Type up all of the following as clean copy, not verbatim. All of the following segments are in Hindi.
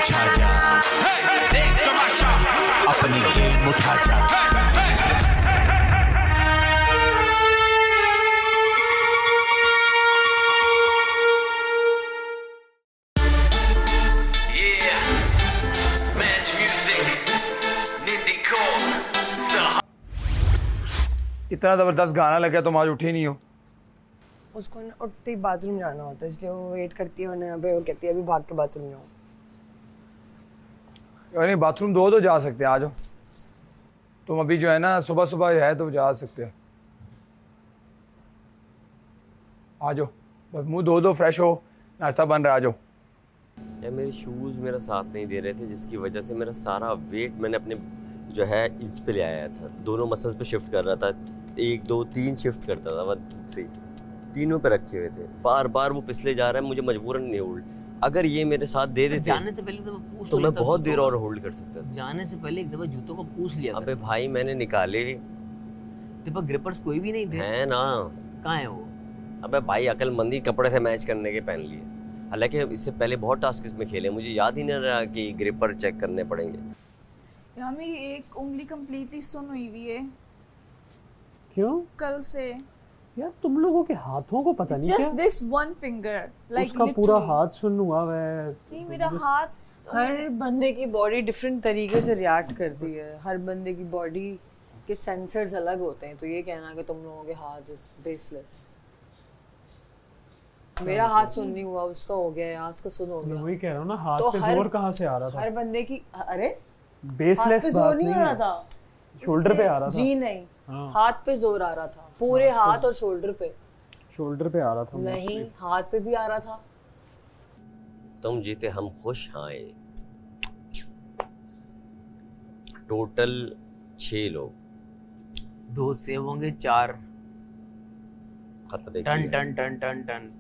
छा जा, देख तमाशा, अपनी गेम उठा जा। इतना जबरदस्त गाना लगा तुम आज उठी नहीं हो। उसको ना उठते ही बाथरूम जाना होता है, इसलिए वो वेट करती है, वरना यहाँ पे वो कहती है अभी भाग के बाथरूम जाओ। नहीं बाथरूम दो तो जा सकते हैं, आ जाओ तुम अभी जो है ना, सुबह सुबह है तो जा सकते हो, आ जाओ बस मुंह धो दो, फ्रेश हो, नाश्ता बन रहा है, आ जाओ। यार मेरे शूज़ मेरा साथ नहीं दे रहे थे, जिसकी वजह से मेरा सारा वेट मैंने अपने जो है इस पे ले आया था, दोनों मसल्स पे शिफ्ट कर रहा था, 1 2 3 शिफ्ट करता था, 1 2 3 तीनों पे रखे हुए थे, बार बार वो पिछले जा रहा है, मुझे मजबूरन नहीं होल्ड, अगर ये मेरे साथ दे देते जाने से पहले पूछ तो मैं बहुत देर और होल्ड कर सकता था। जाने से पहले एक दफा जूतों को पूछ लिया। अबे भाई मैंने निकाले, तेरे पास ग्रिपर्स कोई भी नहीं थे? हैं ना। कहाँ है वो? अबे भाई अकलमंदी कपड़े से मैच करने के पहन लिए, हालांकि इससे पहले बहुत टास्क इसमें खेले, मुझे याद ही नहीं रहा कि ग्रिपर चेक करने पड़ेंगे। यार मेरी एक उंगली कंप्लीटली सुन हुई हुई है। क्यों? कल से। यार तुम लोगों के हाथों को पता नहीं क्या? Just this one finger, like उसका पूरा हाथ सुन हुआ है। नहीं मेरा हाथ। हर बंदे की बॉडी डिफरेंट तरीके से रिएक्ट करती है, हर बंदे की बॉडी के सेंसर्स अलग होते हैं, तो ये कहना कि तुम लोगों के हाथ इज बेसलेस। मेरा हाथ सुन नहीं हुआ, उसका हो गया, यास का सुन हो गया। वही कह रहा हूँ ना, हाथ तो पे जोर कहाँ से आ रहा था? हर बंदे की, अरे बेसलेस हाथ पे जोर नहीं आ रहा था, शोल्डर पे आ रहा था। जी नहीं, हाथ पे जोर आ रहा था, पूरे हाथ और शोल्डर पे। शोल्डर पे आ रहा था? नहीं, हाथ पे भी आ रहा था। तुम जीते हम खुश आए। टोटल 6 लोग, 2 सेव होंगे, 4 खतरे ton ton ton ton ton.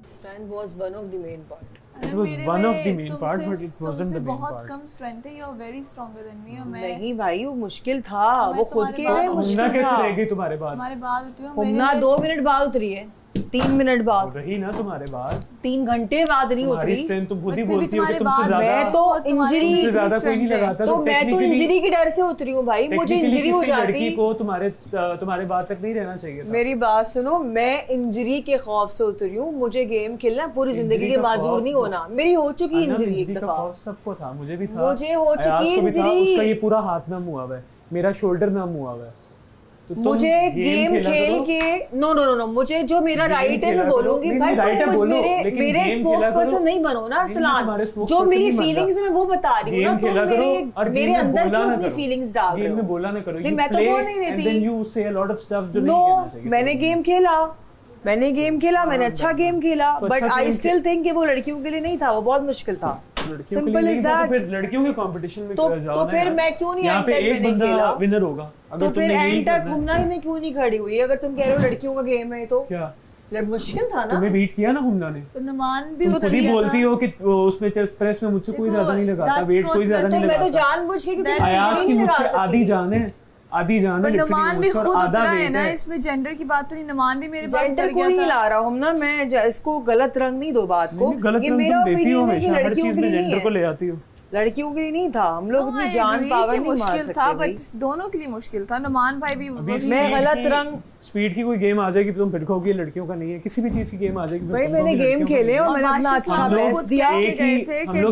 Strength was one of the main part. It was one of the main part, but it wasn't the main बहुत part. कम स्ट्रेंथ है, you are very stronger than me और मैं नहीं भाई, वो मुश्किल था, वो खुद के लिए हुमना मुश्किल कैसे था। रहेगी तुम्हारे बाद? तुम्हारे बाद होती हूँ, हुमना 2 मिनट बाद उतरी है, 3 मिनट बाद रही ना तुम्हारे बाद, 3 घंटे बाद नहीं तुम्हारी उतरी। स्ट्रेंथ तुम खुद ही but फिर भी बोलती हो कि तुम्हारे तुमसे बाद ज्यादा, मैं तो इंजरी, तुमसे ज्यादा कोई नहीं लगाता, तो मैं तो इंजरी के डर से उतरी हूँ भाई, मुझे इंजरी हो जाती लड़की को तुम्हारे बाद तक नहीं रहना चाहिए था। मेरी बात सुनो, मैं इंजरी के खौफ से उतरी हूँ, मुझे गेम खेलना पूरी जिंदगी के माजूर नहीं होना। मेरी हो चुकी इंजरी एक दफा, सबको था, मुझे भी था, मुझे हो चुकी इंजरी। उसका ये पूरा हाथ नम हुआ है, मेरा शोल्डर नम हुआ है। तो मुझे गेम खेल के नो मुझे जो मेरा राइट है मैं बोलूंगी भाई, तुम मेरे स्पोक्स पर्सन नहीं बनो ना अरसलान, जो मेरी फीलिंग्स है मैं वो बता रही हूँ ना, तुम मेरे अंदर क्यों अपनी फीलिंग्स डाल रहे हो? बोला ना करो, नहीं मैं तो बोल नहीं रही थी। नो, मैंने गेम खेला, मैंने अच्छा गेम खेला, बट आई स्टिल थिंक कि वो लड़कियों के लिए नहीं था, वो बहुत मुश्किल था। Simple is that. फिर लड़कियों के कंपटीशन में तो फिर मैं क्यों नहीं यहाँ पे एक बंदा विनर होगा, तो फिर एंड तक हुमना ही क्यों नहीं खड़ी हुई? अगर तुम कह रहे हो लड़कियों का गेम है तो क्या मुश्किल था ना? तुम्हें बीट किया ना हुमना ने, तो नुमान भी तुम खुद ही बोलती हो कि उसमें प्रेस में मुझसे कोई ज्यादा नहीं लगाता, वेट कोई ज्यादा नहीं लगाता। मैं तो जानबूझ के क्योंकि अयाज की मुझसे आधी जान है, नुमान भी खुद उतरा है ना, इसमें जेंडर की बात तो नहीं, नुमान भी मेरे बात जेंडर कोई नहीं ला रहा हूं ना मैं, इसको गलत रंग नहीं दो बात को, ये मेरा ओपिनियन है कि लड़कियों के लिए नहीं है, को ले आती हो, लड़कियों के लिए नहीं था, हम लोग इतनी जान पावर नहीं मार सकते। मुश्किल था, बट दोनों के लिए मुश्किल था। नुमान भाई भी मैं गलत रंग, स्पीड की कोई गेम आ जाएगी तुम फिर कहोगे लड़कियों का नहीं है, किसी भी चीज की गेम आ जाएगी भाई मैंने गेम खेले और मैंने अपना अच्छा बेस्ट दिया, हम लोग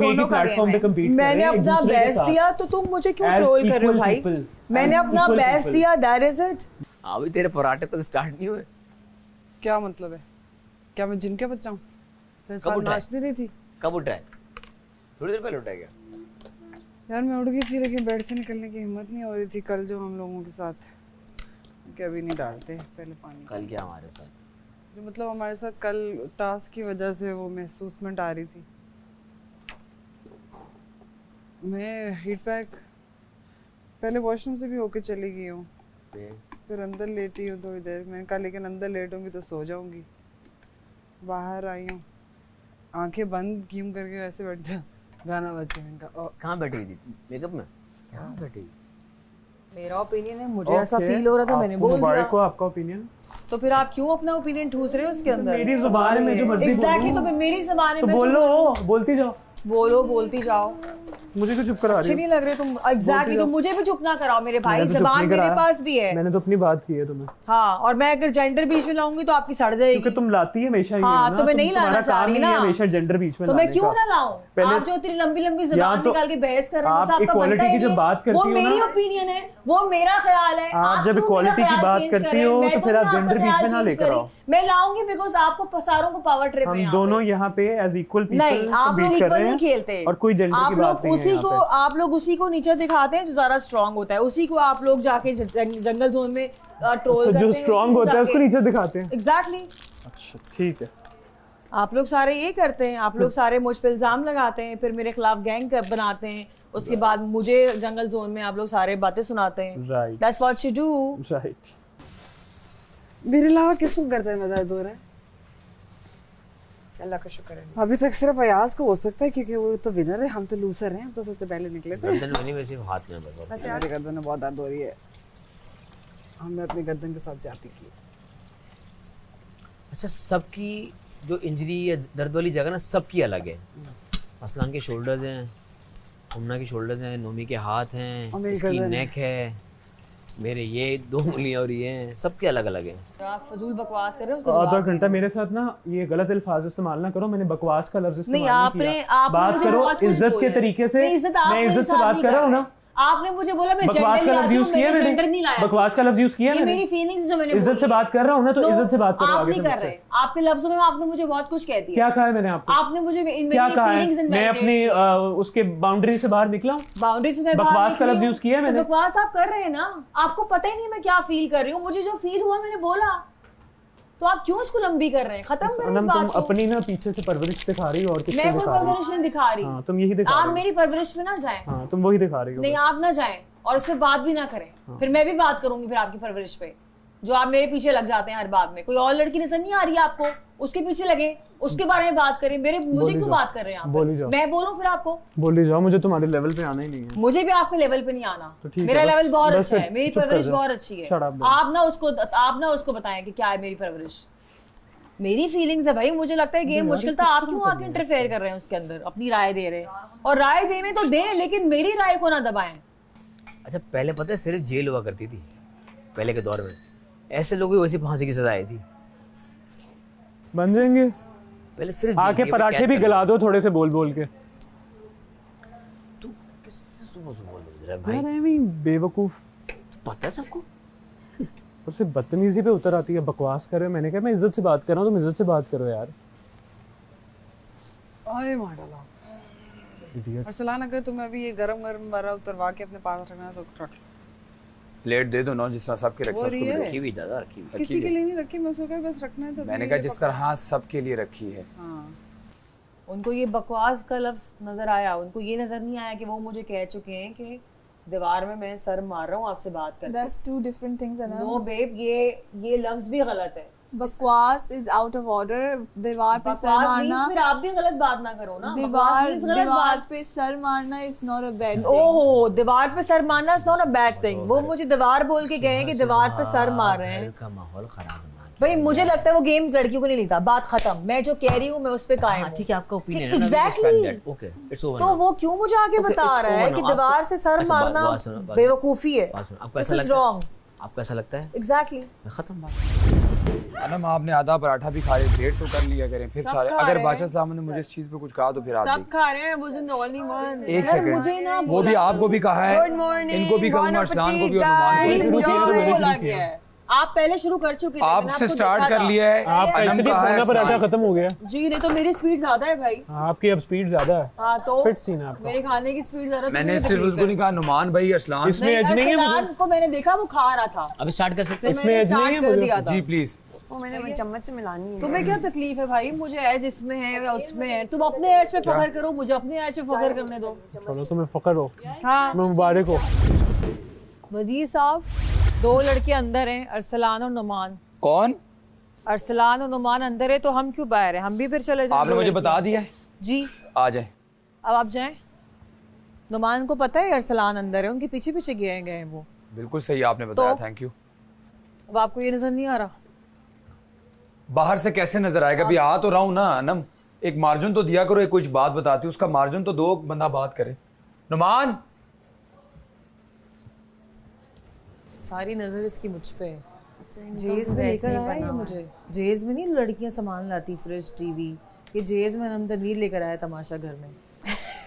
एक ही प्लेटफॉर्म पे कंपीट कर रहे हैं, मैंने अपना बेस्ट दिया, तो तुम मुझे क्यों ट्रोल कर रहे हो भाई? मैंने अपना बेस्ट दिया, दैट इज इट। अभी तेरे पराठे तक स्टार्ट नहीं हुए? क्या मतलब है? क्या मैं जिनके बच्चा हूँ? कब नाचती रही थी? कब उठा है? थोड़ी देर पहले उठा है क्या? यार मैं उठ गई थी, लेकिन बेड से निकलने की हिम्मत नहीं हो रही थी। कल जो हम लोगों के साथ, कभी नहीं डालते पहले पानी। कल क्या हमारे साथ? जो मतलब हमारे साथ कल टास्क की वजह से वो महसूसमेंट आ रही थी। मैं हीट पैक पहले वॉशरूम से भी होके चली गई हूँ, फिर अंदर लेटी हूँ थोड़ी देर। मैंने कहा लेकिन अंदर लेटूंगी तो सो जाऊंगी। बाहर आई हूँ, आंखें बंद कीम करके ऐसे बैठ जा, गाना बज गया। कहाँ बैठी थी? मेकअप में? कहाँ बैठी? मेरा ओपिनियन है, मुझे ऐसा फील हो रहा था, मैंने बोल दिया। को आपका ओपिनियन, तो फिर आप क्यों अपना ओपिनियन ठूस रहे हो उसके अंदर? मेरी जुबान में जो मर्जी एग्जैक्टली, तो मेरी जुबान में बोलो, बोलती जाओ, बोलो, बोलती जाओ। मुझे क्यों चुप करा रही अच्छे हो? नहीं लग रहे तुम। एग्जैक्टली, तो मुझे भी चुप ना कराओ मेरे भाई, मैंने तो चुप ज़बान नहीं मेरे कराया। पास भी है। मैंने तो अपनी बात की है तुम्हें। हाँ, और मैं अगर जेंडर बीच में लाऊंगी तो आपकी सड़ जाएगी। क्योंकि तुम लाती है हमेशा ही हाँ, है ना, तो मैं नहीं लाना चाह रही ना। हमेशा जेंडर बीच में तो मैं लाने क्यों का। ना लाऊं? पहले- आप जो इतनी लंबी लंबी या ज़बान तो निकाल के बहस कर रहे हैं, आप मुझसे आपका equality बनता ही की जब नहीं है। बात करती वो हो मेरी ना- ओपिनियन है, वो मेरा ख्याल है। आप जब क्यों मेरा equality की ख्याल बात change करती कर रहे हैं? हो, मैं तो फिर आप नहीं gender आपका बीच ख्याल में ना change लेकर करी। आओ। मैं लाऊंगी बिकॉज आपको सारों को पावर ट्रिप है हम यहाँ दोनों पे। यहाँ पे एज इक्वल नहीं, पीपल आप लोग कम्पीट कर इक्वल रहे नहीं हैं खेलते। और कोई जेंडर आप की लोग बात नहीं है उसी यहाँ को पे। आप लोग उसी को नीचे दिखाते हैं जो ज्यादा स्ट्रांग होता है, उसी को आप लोग जाके जंगल जोन में ट्रोल करते जो हैं। स्ट्रांग होता है उसको नीचे दिखाते हैं। एग्जैक्टली। अच्छा ठीक है। आप लोग सारे ये करते हैं, आप लोग सारे मुझ पे इल्जाम लगाते हैं, फिर मेरे खिलाफ गैंग बनाते हैं, उसके बाद मुझे जंगल जोन में आप लोग सारे बातें सुनाते हैं। Right that's what you do. Right. मेरे अलावा किसको गर्दन में दर्द हो रहा है? अल्लाह का शुक्र है। अभी तक सिर्फ अयाज को हो सकता है क्योंकि वो तो विनर है, हम तो लूजर हैं, हम तो सबसे पहले निकले थे। गर्दन में नहीं, मेरे सिर्फ हाथ में बस। बस मेरी गर्दन में बहुत दर्द हो रही है, हमने अपनी गर्दन के साथ ज्यादती की। अच्छा, सबकी जो इंजरी या दर्द वाली जगह ना सबकी अलग है। असलान के शोल्डर्स हैं, हुमना के शोल्डर्स हैं, नोमी के हाथ हैं, और मेरी इसकी गर्दन है। नेक है, मेरे ये 2 उंगलियां और ये हैं, सबके अलग अलग हैं। तो आप फजूल बकवास कर रहे हो, उसको आधा जवाब घंटा दीजिए। मेरे साथ ना ये गलत अल्फाज इस्तेमाल ना करो। मैंने बकवास का लफ्ज इस्तेमाल नहीं, नहीं आपने किया। बात मुझे करो बहुत कुछ इज्जत बोला के है। तरीके से। नहीं, इज्जत आप मैं मेरे इज्जत से साथ बात नहीं कर रहा हूँ कर ना। रहे। आपने मुझे बोला मैं बकवास जेंडर का लफ्ज यूज किया जेंडर मैंने। नहीं लाया। बकवास का लफ्ज यूज किया ये मैंने। मेरी फीलिंग्स जो मैंने इज्जत से बात कर रहा हूँ ना, तो इज्जत से बात करो आप आगे नहीं से कर मुझसे। रहे। आपके लफ्जों में आपने मुझे बहुत कुछ कह दिया। क्या कहा है मैंने आपको? आपने मुझे क्या कहा है? मैं अपनी उसके बाउंड्री से बाहर निकला हूँ। बाउंड्री से मैं बकवास का लफ्ज यूज किया है मैंने। तो बकवास आप कर रहे हैं ना, आपको पता ही नहीं मैं क्या फील कर रही हूँ। मुझे जो फील हुआ मैंने बोला, तो आप क्यों इसको लंबी कर रहे हैं? खत्म करें इस अनम, बात तुम को। अपनी ना पीछे से परवरिश दिखा रही हो और किसको मैं कोई दिखा रही हो? परवरिश नहीं दिखा रही। हाँ, तुम यही दिखा आप रही हो। मेरी परवरिश पे ना जाएं। हाँ, तुम वही दिखा रही हो। नहीं, आप ना जाएं और उस पर बात भी ना करें। फिर मैं भी बात करूंगी फिर आपकी परवरिश पे, जो आप मेरे पीछे लग जाते हैं हर बात में। कोई और लड़की नजर नहीं आ रही है आपको, उसके पीछे लगे, उसके बारे में बात करें। मुझे क्यों बात कर रहे हैं आप? बोली जाओ। मैं बोलूं फिर आपको? बोली जाओ, मुझे तुम्हारे लेवल पे आना ही नहीं है। मुझे भी आपके लेवल पे नहीं आना। तो ठीक है, मेरा बस- लेवल बहुत बस अच्छा फिर है, मेरी चुप कर परवरिश जाओ। बहुत अच्छी है। Shut up then। आप ना उसको बताएं कि क्या है मेरी परवरिश। मेरी फीलिंग्स है भाई, मुझे लगता है गेम मुश्किल था। आप क्यों आके इंटरफेयर कर रहे हैं उसके अंदर, अपनी राय दे रहे हैं? और राय देने तो दें, लेकिन मेरी राय को ना दबाएं। अच्छा, पहले पता है सिर्फ जेल हुआ करती थी पहले के दौर में। ऐसे लोगों को वैसी फांसी की सजा आई थी। बन जाएंगे। पहले सिर्फ जेल आके थी, पराठे कैद भी कर गला दो थोड़े से बोल बोल के। तू किससे सुबह सुबह बोल रहा है भाई? यार मैं बेवकूफ। पता है सबको। और सिर्फ बदतमीजी पे उतर आती है, बकवास कर रहे हो। मैंने कहा मैं इज्जत से बात कर रहा हूँ, तुम इज्जत से बात करो यार। आए मार डाला। Idiot। और चलान, अगर तुम्हें अभी ये गरम गरम वाला उतरवा के अपने पास रखना है तो रख लो। प्लेट दे दो ना, जिस तरह सबके रखी वो है उसको रही भी है। दो। रखी हुई दादा, रखी हुई। किसी के लिए नहीं रखी, मैं उसको कहा बस रखना है तो मैंने ये कहा ले जिस पकड़। तरह सबके लिए रखी है। हाँ, उनको ये बकवास का लफ्ज नजर आया, उनको ये नजर नहीं आया कि वो मुझे कह चुके हैं कि दीवार में मैं सर मार रहा हूँ आपसे बात करके। That's two different things, Anam. No babe, ये लफ्ज भी गलत है। बकवास is out of order. दीवार पे सर बकवास मारना, means फिर आप भी गलत बात ना करो ना। बकवास दीवार means गलत दीवार बात। पे सर मारना is not a bad thing. ओहो, दीवार पे सर मारना is not a bad thing. वो मुझे दीवार बोल के गए कि दीवार पे सर मार रहे हैं। घर का माहौल खराब है। भाई मुझे लगता है वो गेम लड़कियों को नहीं लेता। बात खत्म। मैं जो कह रही हूँ मैं उस पे कायम हूँ। ठीक है, आपका ओपिनियन है। Exactly. Okay, it's over. तो वो क्यों मुझे आगे Okay, बता it's रहा है over कि now. दीवार से सर अच्छा, मारना बात सुनो, बात- बेवकूफी है। बात सुनो, आपको दिस ऐसा इज लगता है? रॉन्ग। आपको ऐसा लगता है? एग्जैक्टली। खत्म बात। अनम, आपने आधा पराठा भी खा लिया, वेट तो कर लिया करें फिर सब सारे। खा अगर रहे बादशाह साहब ने मुझे इस चीज पे कुछ कहा तो फिर आप सब भी। खा रहे हैं, मुझे नॉनी वन। एक सेकंड, मुझे ना वो भी आपको भी कहा है, गुड मॉर्निंग, इनको भी कहूंगा, अरसलान को भी और नुमान को भी। शुरू किया तो मैंने शुरू किया। आप पहले शुरू कर चुके थे। मैंने आपसे आपको स्टार्ट देखा कर था। लिया है। आपका अनम एक्चुअली का है खाना पराठा अरसलान। खत्म हो गया। जी नहीं, तो मेरी स्पीड ज्यादा है भाई। आपकी अब स्पीड ज्यादा है। हाँ तो फिट सीन है आपका। मेरे खाने की स्पीड ज्यादा। तो मैंने मुझे सिर्फ तकलीफ उसको है। नहीं कहा नुमान भाई, अरसलान। इसमें एज नहीं है मुझे। अरसलान को मैंने देखा वो खा रहा था। अब स्टार्ट कर सकते हैं। इसमें मैंने एज नहीं स्टार्ट है कर मुझे। दिया था। जी प्लीज। वो मैंने चम्मच से मिलानी है। तुम्हें क्या तकलीफ है भाई? मुझे एज इसमें है या उसमें है। तुम अपने एज पे फखर करो, मुझे अपने एज पे फखर करने दो। चलो तुम्हें फकर हो, हाँ मैं मुबारक हो। वजीर साहब, 2 लड़के अंदर हैं, अरसलान और नुमान। कौन? अरसलान और नुमान अंदर है, तो हम क्यों बाहर हैं? हम भी फिर चले जाएं। आपने मुझे बता दिया है? जी, आ जाए। अब आप जाएं। नुमान को पता है अरसलान अंदर है, उनके पीछे पीछे गए हैं वो। बिल्कुल सही आपने बताया, तो? Thank you. अब आपको ये नजर नहीं आ रहा? बाहर से कैसे नजर आएगा? अभी आ तो रहा हूं ना अनम, एक मार्जिन तो दिया करो। एक कुछ बात बताती हूँ, उसका मार्जिन तो दो, बंदा बात करे। नुमान सारी नजर इसकी मुझ पे है। जेज में लेकर आया ये मुझे। जेज में नहीं लड़कियां सामान लाती, फ्रिज, टीवी, ये जेज में नम तनवीर लेकर आया तमाशा घर में।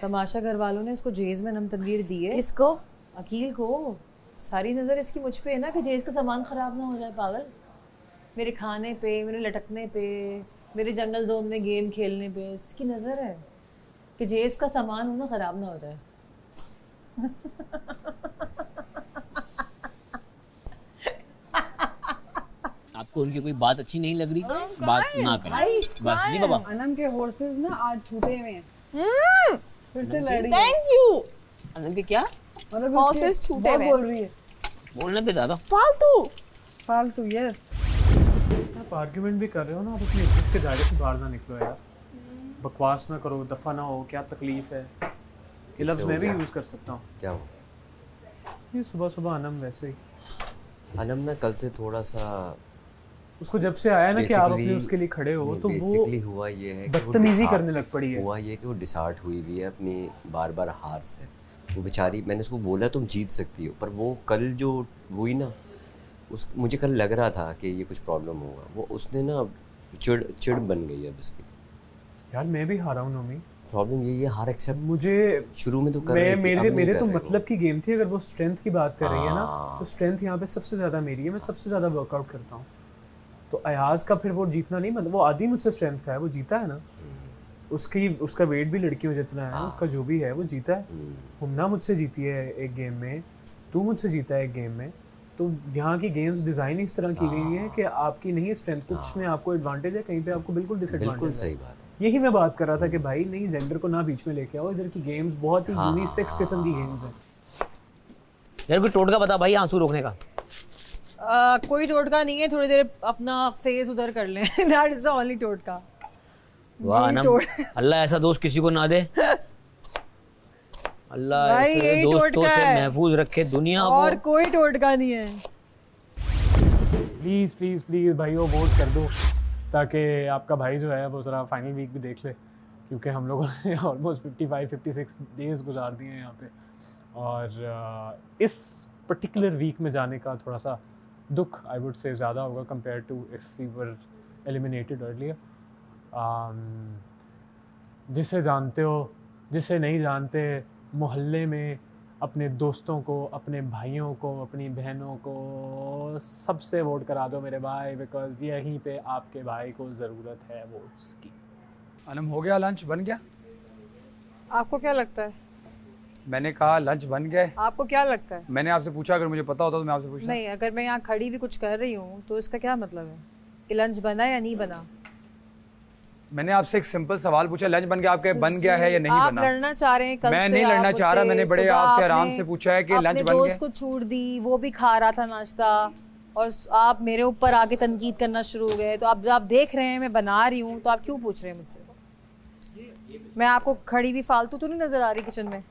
तमाशा घर वालों ने इसको जेज में नम तनवीर दी है। किसको? अकील को। सारी नजर इसकी मुझ पे है ना कि जेज का सामान खराब ना हो जाए। पागल, मेरे खाने पे, मेरे लटकने पे, मेरे जंगल जोन में गेम खेलने पे इसकी नजर है कि जेज का सामान हो ना खराब ना हो जाए। आपको उनकी कोई बात अच्छी नहीं लग रही, बात ना करें बस। जी बाबा। अनम के हॉर्सेस ना आज छूटे हुए हैं, फिर से लड़ रही है। Thank you. अनंत के क्या मतलब हॉर्सेस उसके छूटे बहुत हुए। बोल रही है। बोलने दे दादा। फालतू यस। आप आर्ग्यूमेंट भी कर रहे हो ना, आप अपनी इज्जत के दायरे से बाहर ना निकलो यार। बकवास ना करो, दफा ना हो, क्या तकलीफ है? ये लफ्ज़ मैं भी यूज़ कर सकता हूँ। क्या हो? ये सुबह सुबह अनम वैसे ही, अनम ना कल से थोड़ा सा उसको जब से आया ना कि आप अपने उसके लिए खड़े हो तो बेसिकली हुआ ये है कि बदतमीजी करने लग पड़ी है। हुआ ये कि वो डिसहार्ट हुई हुई है अपनी बार बार हार से। वो बेचारी, मैंने उसको बोला तुम जीत सकती हो, पर वो कल जो हुई ना, मुझे कल लग रहा था कि ये कुछ प्रॉब्लम होगा। वो उसने ना चिड़ बन गई है अब उसकी। यार मैं भी हारा हूँ नोमी। प्रॉब्लम यही है, हार एक्सेप्ट मुझे शुरू में तो कर रही थी, मेरे तो मतलब की गेम थी। अगर वो स्ट्रेंथ की बात कर रही है ना, तो स्ट्रेंथ यहाँ पे सबसे ज़्यादा मेरी है। मैं सबसे ज़्यादा वर्कआउट करता हूँ। तो अयाज का फिर वो जीतना नहीं, मतलब वो आधी मुझसे स्ट्रेंथ का है, वो जीता है ना। उसका वेट भी लड़कियों जितना है, उसका जो भी है वो जीता है। हुमना मुझसे जीती है एक गेम में, तू मुझसे जीता है एक गेम में। तो यहाँ की गेम्स डिज़ाइन इस तरह की गई है कि आपकी नहीं स्ट्रेंथ, कुछ में आपको एडवांटेज है, कहीं पे आपको बिल्कुल डिसएडवांटेज है। सही बात है। यही मैं बात कर रहा था कि भाई नहीं, जेंडर को ना बीच में लेके आओ। इधर की गेम्स बहुत ही यूनिसेक्स किस्म की गेम्स हैं। यार कोई टोटका बता भाई आंसू रोकने का। कोई टोटका नहीं है, थोड़ी देर अपना फेस उधर कर लें। दैट इज द ओनली टोटका। वाह अनम, अल्लाह ऐसा दोस्त किसी को ना दे। अल्लाह ऐसे दोस्तों से महफूज रखे दुनिया को। और कोई टोटका नहीं है। प्लीज़ प्लीज़ प्लीज़ भाइयों वोट कर दो, ताकि आपका भाई जो है वो ज़रा फाइनल वीक भी देख ले, क्योंकि हम लोगों ने ऑलमोस्ट 55-56 डेज़ गुजार दिए हैं यहाँ पे। और इस पर्टिकुलर वीक में जाने का थोड़ा सा दुख आई वुड से ज़्यादा होगा compare to if we were eliminated earlier. जिसे जानते हो, जिसे नहीं जानते, मोहल्ले में अपने दोस्तों को, अपने भाइयों को, अपनी बहनों को सबसे वोट करा दो मेरे भाई, बिकॉज यहीं पे आपके भाई को ज़रूरत है वोट्स की। अनम हो गया, लंच बन गया? आपको क्या लगता है? मैंने कहा लंच बन गए। आपको क्या लगता है? मैंने आपसे पूछा, अगर मुझे पता होता तो मैं आपसे पूछता। नहीं, अगर मैं यहाँ खड़ी भी कुछ कर रही हूँ तो इसका क्या मतलब है कि लंच बना या नहीं बना? मैंने आपसे एक सिंपल सवाल पूछा, लंच बन गया, आपके बन गया है या नहीं आप बना? लड़ना चाह रहे हैं कल मैं से, नहीं लड़ना चाह रहा, मैंने बड़े आपसे आराम से पूछा है कि लंच बन गया। दोस्त को छूट दी, वो भी खा रहा था नाश्ता, और आप मेरे ऊपर आके तनकीद करना शुरू हो गए। तो अब आप देख रहे हैं मैं बना रही हूँ, तो आप क्यों पूछ रहे हैं मुझसे? मैं आपको खड़ी भी फालतू तो नहीं नजर आ रही किचन में?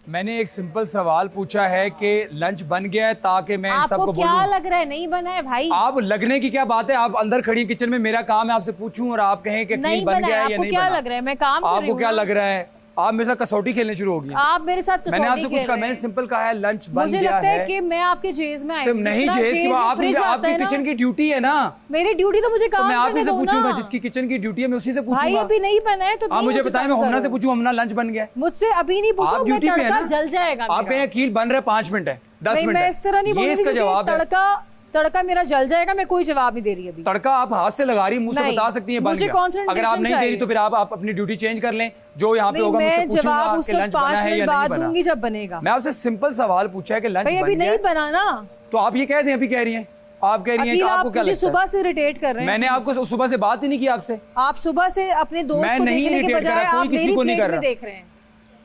मैंने एक सिंपल सवाल पूछा है कि लंच बन गया है, ताकि मैं इन सबको बोलूं। आपको क्या लग रहा है नहीं बना है भाई? आप लगने की क्या बात है? आप अंदर खड़ी किचन में, मेरा काम है आपसे पूछूं और आप कहें कि नहीं बन गया है या नहीं बना। आपको क्या लग रहा है? मैं काम कर रही आपको हूं क्या ना। लग रहा है? आप मेरे साथ कसौटी खेलने शुरू होगी। आप मेरे साथ कसौटी मैंने आपसे खेल कुछ कहा, रहे मैंने हैं। सिंपल कहा है लंच बन मुझे गया लगता है है। कि मैं आपके जेज में आई सिर्फ नहीं जेज की बात, आपकी किचन की ड्यूटी है ना। मेरी ड्यूटी तो मुझे काम मैं आप ही से करने दो पूछूंगा, ना। जिसकी किचन की ड्यूटी है मैं उसी से भाई पूछूंगा। अभी नहीं बना है तो आप मुझे बताएं, मैं होमना से पूछूं, होमना लंच बन गया है? मुझसे अभी नहीं पूछो, आप मैं ड्यूटी पे है तड़का ना? जल जाएगा आप कहें कील बन रहा है 5 मिनट है, 10 नहीं, मिनट मैं इस तरह नहीं ये बोलूंगी इसका क्योंकि जवाब है। तड़का मेरा जल जाएगा, मैं कोई जवाब नहीं दे रही अभी। तड़का आप हाथ से लगा रही है, मुंह से नहीं, बता सकती हैं बन मुझे गया। concentration अगर आप नहीं दे रही चाहिए। तो फिर आप अपनी ड्यूटी चेंज कर लें, जो यहाँ पे नहीं, होगा मुझसे मैं पूछूंगा जवाब उस कि वक्त लंच बना 5 है मिनट या नहीं बाद बना। दूंगी जब बनेगा। मैं आपसे सिंपल सवाल पूछा है कि लंच भाई अभी नहीं बना ना, तो आप ये कह दें, अभी कह रही हैं, आप कह रही हैं कि आपको क्या लगता है? सुबह से इरिटेट कर रहे हैं। मैंने आपको सुबह से बात ही नहीं की आपसे। आप सुबह से अपने दोस्त को देखने के बजाय आप मेरी प्लेट में देख रहे हैं।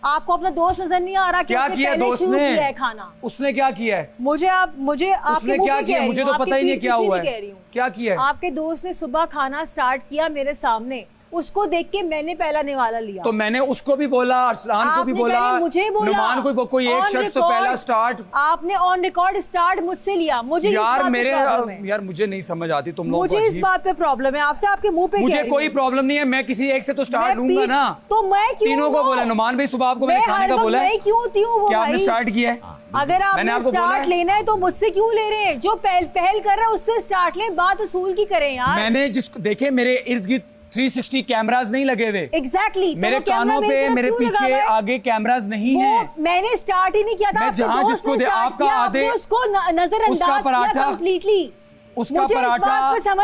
आपको अपना दोस्त नजर नहीं आ रहा कि उसने पहले शुरू किया है खाना? उसने क्या किया है? मुझे आपके मुंह क्या पे किया? मुझे तो पता ही नहीं क्या हुआ है। क्या किया है? आपके दोस्त ने सुबह खाना स्टार्ट किया मेरे सामने, उसको देख के मैंने पहला निवाला लिया। तो मैंने उसको भी बोला, अरसलान को भी बोला, मुझे बोला, नुमान को कोई एक शख्स तो पहला स्टार्ट आपने ऑन रिकॉर्ड स्टार्ट मुझसे लिया। मुझे यार मुझे नहीं समझ आती तुम लोग। मुझे इस बात पे प्रॉब्लम है, आपसे आपके मुंह पे मुझे कोई प्रॉब्लम नहीं है, मैं किसी एक से तो स्टार्ट लूंगा ना। तो मैं क्यों तीनों को बोला, नुमान भाई सुबह आपको मैंने खाने का बोला है, क्या आपने स्टार्ट किया है? अगर आपने स्टार्ट लेना है तो मुझसे क्यों ले रहे हैं? जो पहल कर रहा है उससे स्टार्ट लें, बात उसूल की करें यार। मैंने जिसको देखे मेरे इर्द गिर्द 360 कैमरास नहीं लगे हुए। एग्जैक्टली मेरे कानों पे, मेरे पीछे आगे कैमरास नहीं है। मैंने स्टार्ट ही नहीं किया था। मैं जहाँ जिसको दे आपका आधे उसको नजरअंदाज किया कंप्लीटली। उसका पराठा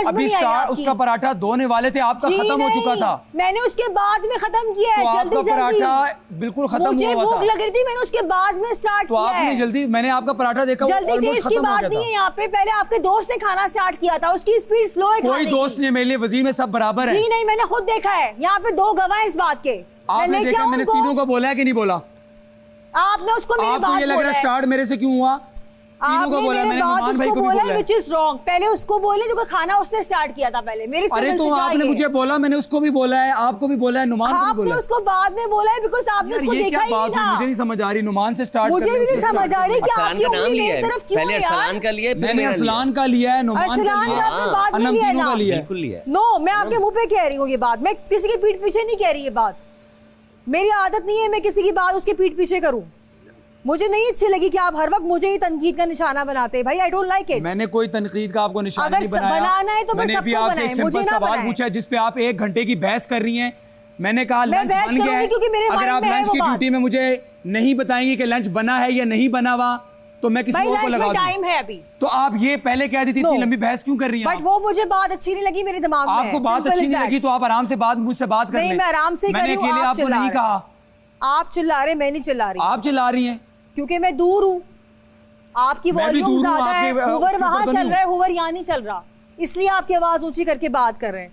अभी स्टार्ट, उसका पराठा धोने वाले थे, आपका खत्म हो चुका था। मैंने उसके बाद में खत्म किया है। तो आपका पराठा बिल्कुल खत्म हुआ था। मुझे भूख लग रही थी, मैंने उसके बाद में स्टार्ट किया। तो आपने जल्दी, मैंने आपका पराठा देखा, जल्दी तेज की बात नहीं है यहाँ पे। पहले आपके दोस्त ने खाना स्टार्ट किया था, उसकी स्पीड स्लो है। कोई दोस्त नहीं, मेरे लिए वजीर में सब बराबर है। जी नहीं, मैंने खुद देखा है, यहाँ पे 2 गवाह इस बात के। आपने देखा, मैंने तीनों को बोला है कि नहीं बोला? आपने उसको मेरी बात ये लग रहा है स्टार्ट मेरे से क्यों हुआ? आपने मेरे बात उसको बोला which is wrong। पहले उसको बोले जो खाना उसने स्टार्ट किया था पहले मेरे से। अरे तो आपने मुझे बोला, मैंने उसको भी बोला है, आपको भी बोला है, नुमान को भी बोला है। आपने उसको बाद में बोला है बिकॉज़ आपने उसको देखा ही नहीं था। मुझे नहीं समझ आ रही, नुमान से स्टार्ट मुझे भी नहीं समझ आ रही कि आपकी उंगली मेरी तरफ क्यों है। पहले अरसलान का लिया, मैंने अरसलान का लिया है, नुमान का लिया है। बिल्कुल लिया है। नो, मैं आपके मुंह पे कह रही हूँ ये बात, मैं किसी की पीठ पीछे नहीं कह रही ये बात। मेरी आदत नहीं है मैं किसी की बात उसके पीठ पीछे करूँ। मुझे नहीं अच्छी लगी कि आप हर वक्त मुझे ही तनकीद का निशाना बनाते हैं भाई। I don't like it. मैंने कोई तनकीद का आपको निशाना नहीं बनाया। बनाना है तो मैंने अभी आपसे एक सिंपल सवाल पूछा जिस पे आप 1 घंटे की बहस कर रही हैं। मैंने कहा लंच बन गया है, अगर आप लंच की ड्यूटी में मुझे नहीं बताएंगे कि लंच बना है या नहीं बना हुआ तो मैं किसी और को लगा दूं। टाइम है अभी। तो आप ये पहले कह दी थी, इतनी लंबी बहस क्यों कर रही हैं? बट वो मुझे बात अच्छी नहीं लगी मेरे दिमाग में। आपको बात अच्छी नहीं लगी तो आप आराम से मुझसे बात कर लें। नहीं, मैं आराम से कर रही हूं, आप आपको नहीं कहा। आप चिल्ला रहे, मैं नहीं चिल्ला रही। आप चिल्ला रही हैं क्योंकि मैं दूर हूँ, आपकी वॉल्यूम ज्यादा है, हुवर वहां चल रहा है, हुवर यहाँ नहीं चल रहा, इसलिए आपकी आवाज ऊंची करके बात कर रहे हैं।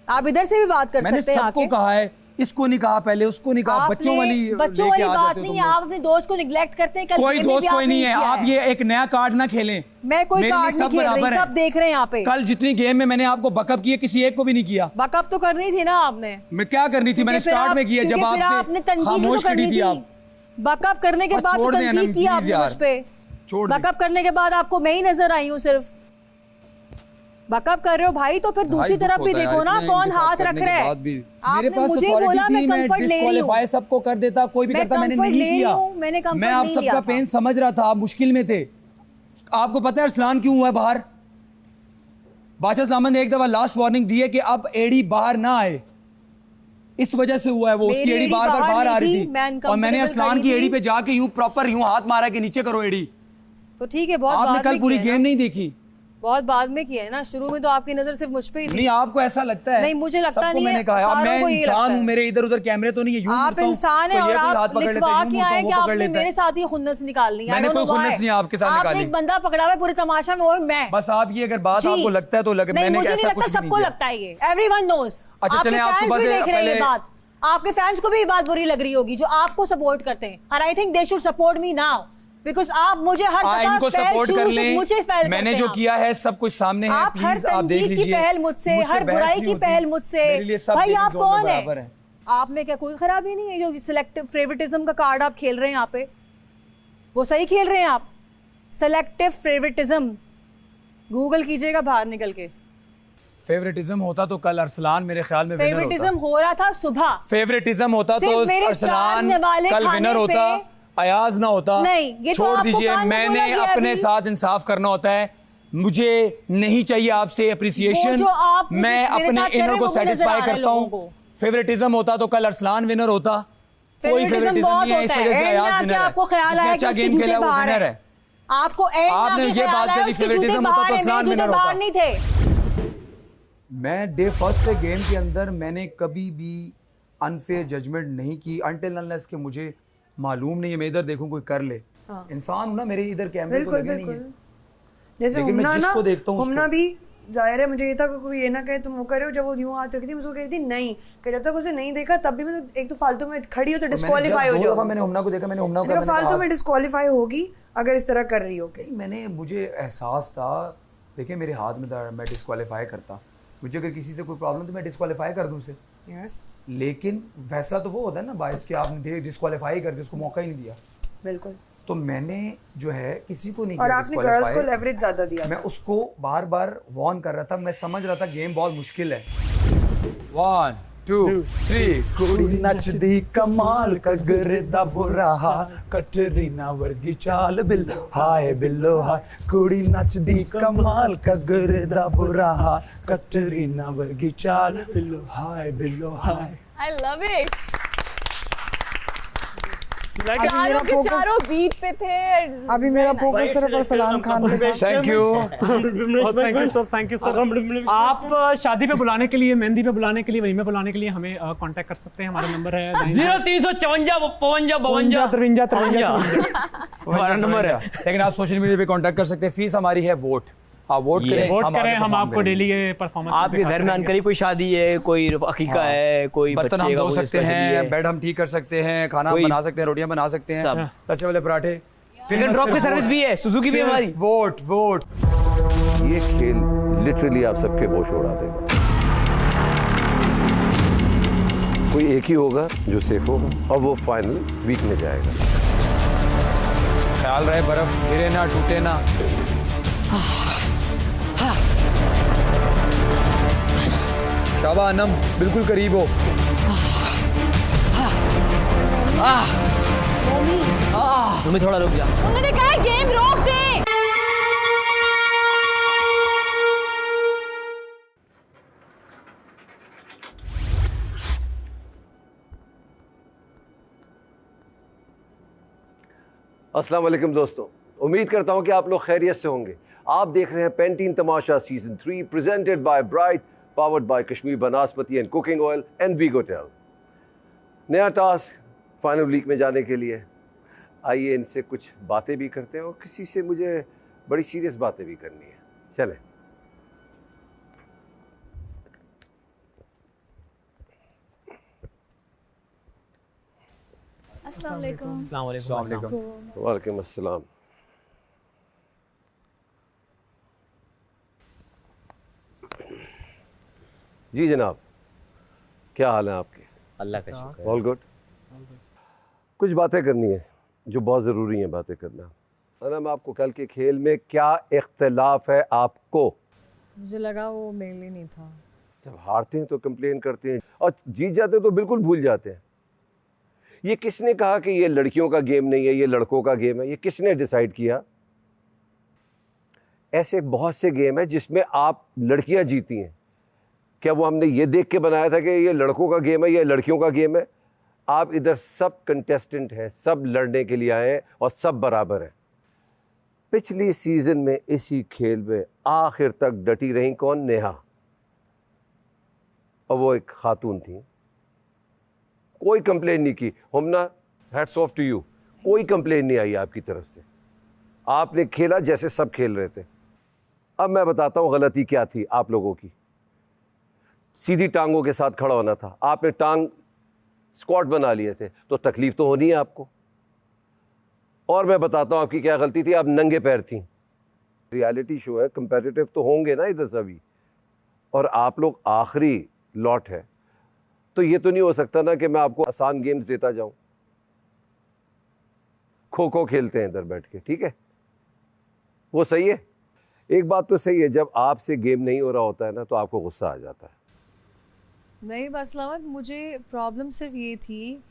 आप इधर से भी बात कर सकते हैं। मैंने सबको कहा है, इसको नहीं कहा पहले, उसको नहीं कहा। बच्चों वाली बात नहीं है। आप अपने दोस्त को निगलेक्ट करते हैं। कोई दोस्त कोई नहीं है। आप ये एक नया कार्ड ना खेलें। मैं कोई कार्ड नहीं खेल रही, सब देख रहे हैं यहाँ पे। कल जितनी गेम में मैंने आपको बकअप किया, किसी एक को भी नहीं किया। बकअप तो करनी थी ना आपने। मैं क्या करनी थी? मैंने स्टार्ट में किया जब आपने खामोश कर दी थी। बकअप करने के बाद तनकीद की आपने मुझ पे। बकअप करने के बाद आपको मैं ही नजर आई हूँ सिर्फ। बकअप कर रहे हो भाई तो फिर दूसरी तरफ भी देखो ना, कौन हाथ रख रहा है। आपने मुझे बोला मैं कंफर्ट ले रही हूँ। सबको कर देता, कोई भी करता, मैंने नहीं किया। मैं आप सबका पेन समझ रहा था, आप मुश्किल में थे। आपको पता है अरसलान क्यों हुआ बाहर? बादशाह सलामत ने एक दफा लास्ट वार्निंग दी है कि अब एडी बाहर ना आए, इस वजह से हुआ है वो। उसकी एडी बार बाहर आ रही थी और मैंने अरसलान की एडी पे जाके यूं प्रॉपर यूं हाथ मारा कि नीचे करो एडी। तो ठीक है, बहुत आपने कल पूरी गेम नहीं देखी, बहुत बाद में किया है ना। शुरू में तो आपकी नजर सिर्फ मुझ पे ही थी। नहीं, आपको ऐसा लगता है? नहीं, मुझे लगता नहीं है। मैंने कहा मैं इंसान हूं, मेरे इधर उधर कैमरे तो नहीं है। आप इंसान हैं और आप लिखवा के आए कि आपने मेरे साथ ही खुन्नस निकालनी है। मैंने कोई खुन्नस नहीं आपके साथ निकाली। आपने एक बंदा पकड़ा हुआ है पूरे तमाशा में और मैं। बस आप ये अगर बात आपको लगता है तो लगे, मैंने मुझे नहीं लगता, सबको लगता है ये। Everyone knows. अच्छा चलें, आप सुबह से देख रहे हैं ये बात, आपके फैंस को भी ये बात बुरी लग रही होगी जो आपको सपोर्ट करते हैं। और I think they should support me now because आप मुझे हर दफा इनको सपोर्ट कर लें। मैंने जो किया है सब कुछ सामने है। आप हर तनकीद की पहल मुझसे, हर बुराई की पहल मुझसे। भाई आप कौन है? आप में क्या कोई खराबी नहीं है? जो सिलेक्टिव फेवरेटिज्म का कार्ड आप खेल रहे हैं यहाँ पे, वो सही खेल रहे हैं आप। सिलेक्टिव फेवरेटिज्म गूगल कीजिएगा बाहर निकल के। फेवरेटिज्म होता तो कल अरसलान मेरे ख्याल में फेवरेटिज्म हो रहा था सुबह। फेवरेटिज्म होता तो अरसलान कल विनर होता, अयाज ना होता। नहीं, ये छोड़ तो दीजिए, मैंने अपने साथ इंसाफ करना होता है। मुझे नहीं चाहिए आपसे अप्रिसिएशन, मैं अपने इनर को सेटिस्फाई करता हूँ। फेवरेटिज्म होता तो कल अरसलान विनर होता। कोई फेवरेटिज्म नहीं है, इस वजह से अयाज विनर है। आपको ख्याल आया कि उसके जूते बाहर है। आपको आपने ये बात करी फेवरेटिज्म होता तो अरसलान विनर होता। नहीं थे। मैं डे फर्स्ट से गेम के अंदर मैंने कभी भी अनफेयर जजमेंट नहीं की अनटिल अनलेस के मुझे मालूम नहीं है। मैं इधर देखूं कोई कर ले, इंसान हूं ना, मेरे इधर कैमरे तो लगे नहीं है। जैसे हमना भी जाहिर है, मुझे ये था कोई ये ना कहे तुम वो करे हो। जब वो यूं हाथ रखी थी मुझे कह रही थी नहीं, कि जब तक उसे नहीं देखा तब भी मैं तो एक तो फालतू में खड़ी हो तो डिस्क्वालीफाई हो जाओ। मैंने हमना को देखा, मैंने हमना को फालतू में डिस्क्वालीफाई होगी अगर इस तरह कर रही हो। मैंने मुझे एहसास था, देखिए मेरे हाथ में था, मैं डिस्क्वालीफाई करता। मुझे अगर किसी से कोई प्रॉब्लम तो मैं डिस्क्वालीफाई कर दूं उसे। यस लेकिन फैसला तो वो होता है ना बायस के, आपने डिस्क्वालीफाई कर दिया, उसको मौका ही नहीं दिया। बिल्कुल। तो मैंने जो है किसी को नहीं और आपने गर्ल्स को लेवरेज ज्यादा दिया। मैं उसको बार बार वार्न कर रहा था, मैं समझ रहा था गेम बहुत मुश्किल है। 1 2 3 कुड़ी नचदी कमाल कगरदा बुरा हाल कटरीना वर्गी चाल बिल्लो हाय बिल्लो हाय, कुड़ी नचदी कमाल कगरदा बुरा हाल कटरीना वर्गी चाल बिल्लो हाय बिल्लो हाय। I love it. चारों के चारों बीट पे थे। अभी मेरा फोकस सिर्फ अरसलान खान पे था। Thank you thank you sir. आप शादी पे बुलाने के लिए, मेहंदी पे बुलाने के लिए, वलीमे बुलाने के लिए हमें कांटेक्ट कर सकते हैं। हमारा नंबर है 0354 हमारा नंबर है। लेकिन आप सोशल मीडिया पे कांटेक्ट कर सकते हैं। फीस हमारी है वोट, आप वोट करें, हम आपको डेली ये परफॉर्मेंस। आपके घर में अनकरीब कोई शादी है, कोई अकीका है, कोई बर्तन हम धो सकते हैं, बेड हम ठीक कर सकते हैं, खाना हम बना सकते हैं, रोटियां बना सकते हैं, लच्छे वाले पराठे, पिक एंड ड्रॉप की सर्विस भी है, सुजुकी भी हमारी। Vote vote. ये खेल लिटरली आप सबके होश उड़ा देगा। कोई एक ही होगा जो सेफ होगा और वो फाइनल वीक में जाएगा। ख्याल रहे बर्फ गिरे ना, टूटे ना। शाबा अनम बिल्कुल करीब हो। तुम्हें थोड़ा रुक जा। उन्होंने कहा गेम रोक दे। अस्सलाम वालेकुम दोस्तों, उम्मीद करता हूं कि आप लोग खैरियत से होंगे। आप देख रहे हैं Pantene Tamasha season 3 presented by Bright, powered by Kashmir Banaspati and cooking oil and वीगोटेल। नया टास्क फाइनल वीक में जाने के लिए। आइए इनसे कुछ बातें भी करते हैं और किसी से मुझे बड़ी सीरियस बातें भी करनी है। चलें। अस्सलाम वालेकुम। वालेकुम अस्सलाम। जी जनाब, क्या हाल है आपके? अल्लाह का शुक्र है। All good. कुछ बातें करनी है जो बहुत ज़रूरी है बातें करना। अनम, आपको कल के खेल में क्या इख्तलाफ है आपको? मुझे लगा वो मेरे लिए नहीं था। जब हारते हैं तो कंप्लेन करते हैं और जीत जाते हैं तो बिल्कुल भूल जाते हैं। ये किसने कहा कि ये लड़कियों का गेम नहीं है, ये लड़कों का गेम है? ये किसने डिसाइड किया? ऐसे बहुत से गेम है जिसमें आप लड़कियां जीती हैं। क्या वो हमने ये देख के बनाया था कि ये लड़कों का गेम है, ये लड़कियों का गेम है? आप इधर सब कंटेस्टेंट हैं, सब लड़ने के लिए आए हैं और सब बराबर हैं। पिछली सीजन में इसी खेल में आखिर तक डटी रही कौन? नेहा। और वो एक खातून थी, कोई कंप्लेन नहीं की। Humna, hats off to you, कोई कंप्लेन नहीं आई आपकी तरफ से। आपने खेला जैसे सब खेल रहे थे। अब मैं बताता हूँ गलती क्या थी आप लोगों की। सीधी टांगों के साथ खड़ा होना था, आपने टांग स्क्वाट बना लिए थे, तो तकलीफ तो होनी है आपको। और मैं बताता हूँ आपकी क्या गलती थी, आप नंगे पैर थी। रियलिटी शो है, कंपेटिटिव तो होंगे ना इधर सभी, और आप लोग आखिरी लॉट है, तो ये तो नहीं हो सकता ना कि मैं आपको आसान गेम्स देता जाऊं। खो खो खेलते हैं इधर बैठ के, ठीक है, वो सही है। एक बात तो सही है, जब आपसे गेम नहीं हो रहा होता है ना तो आपको गुस्सा आ जाता है। नहीं बसलावत, मुझे प्रॉब्लम सिर्फ ये थी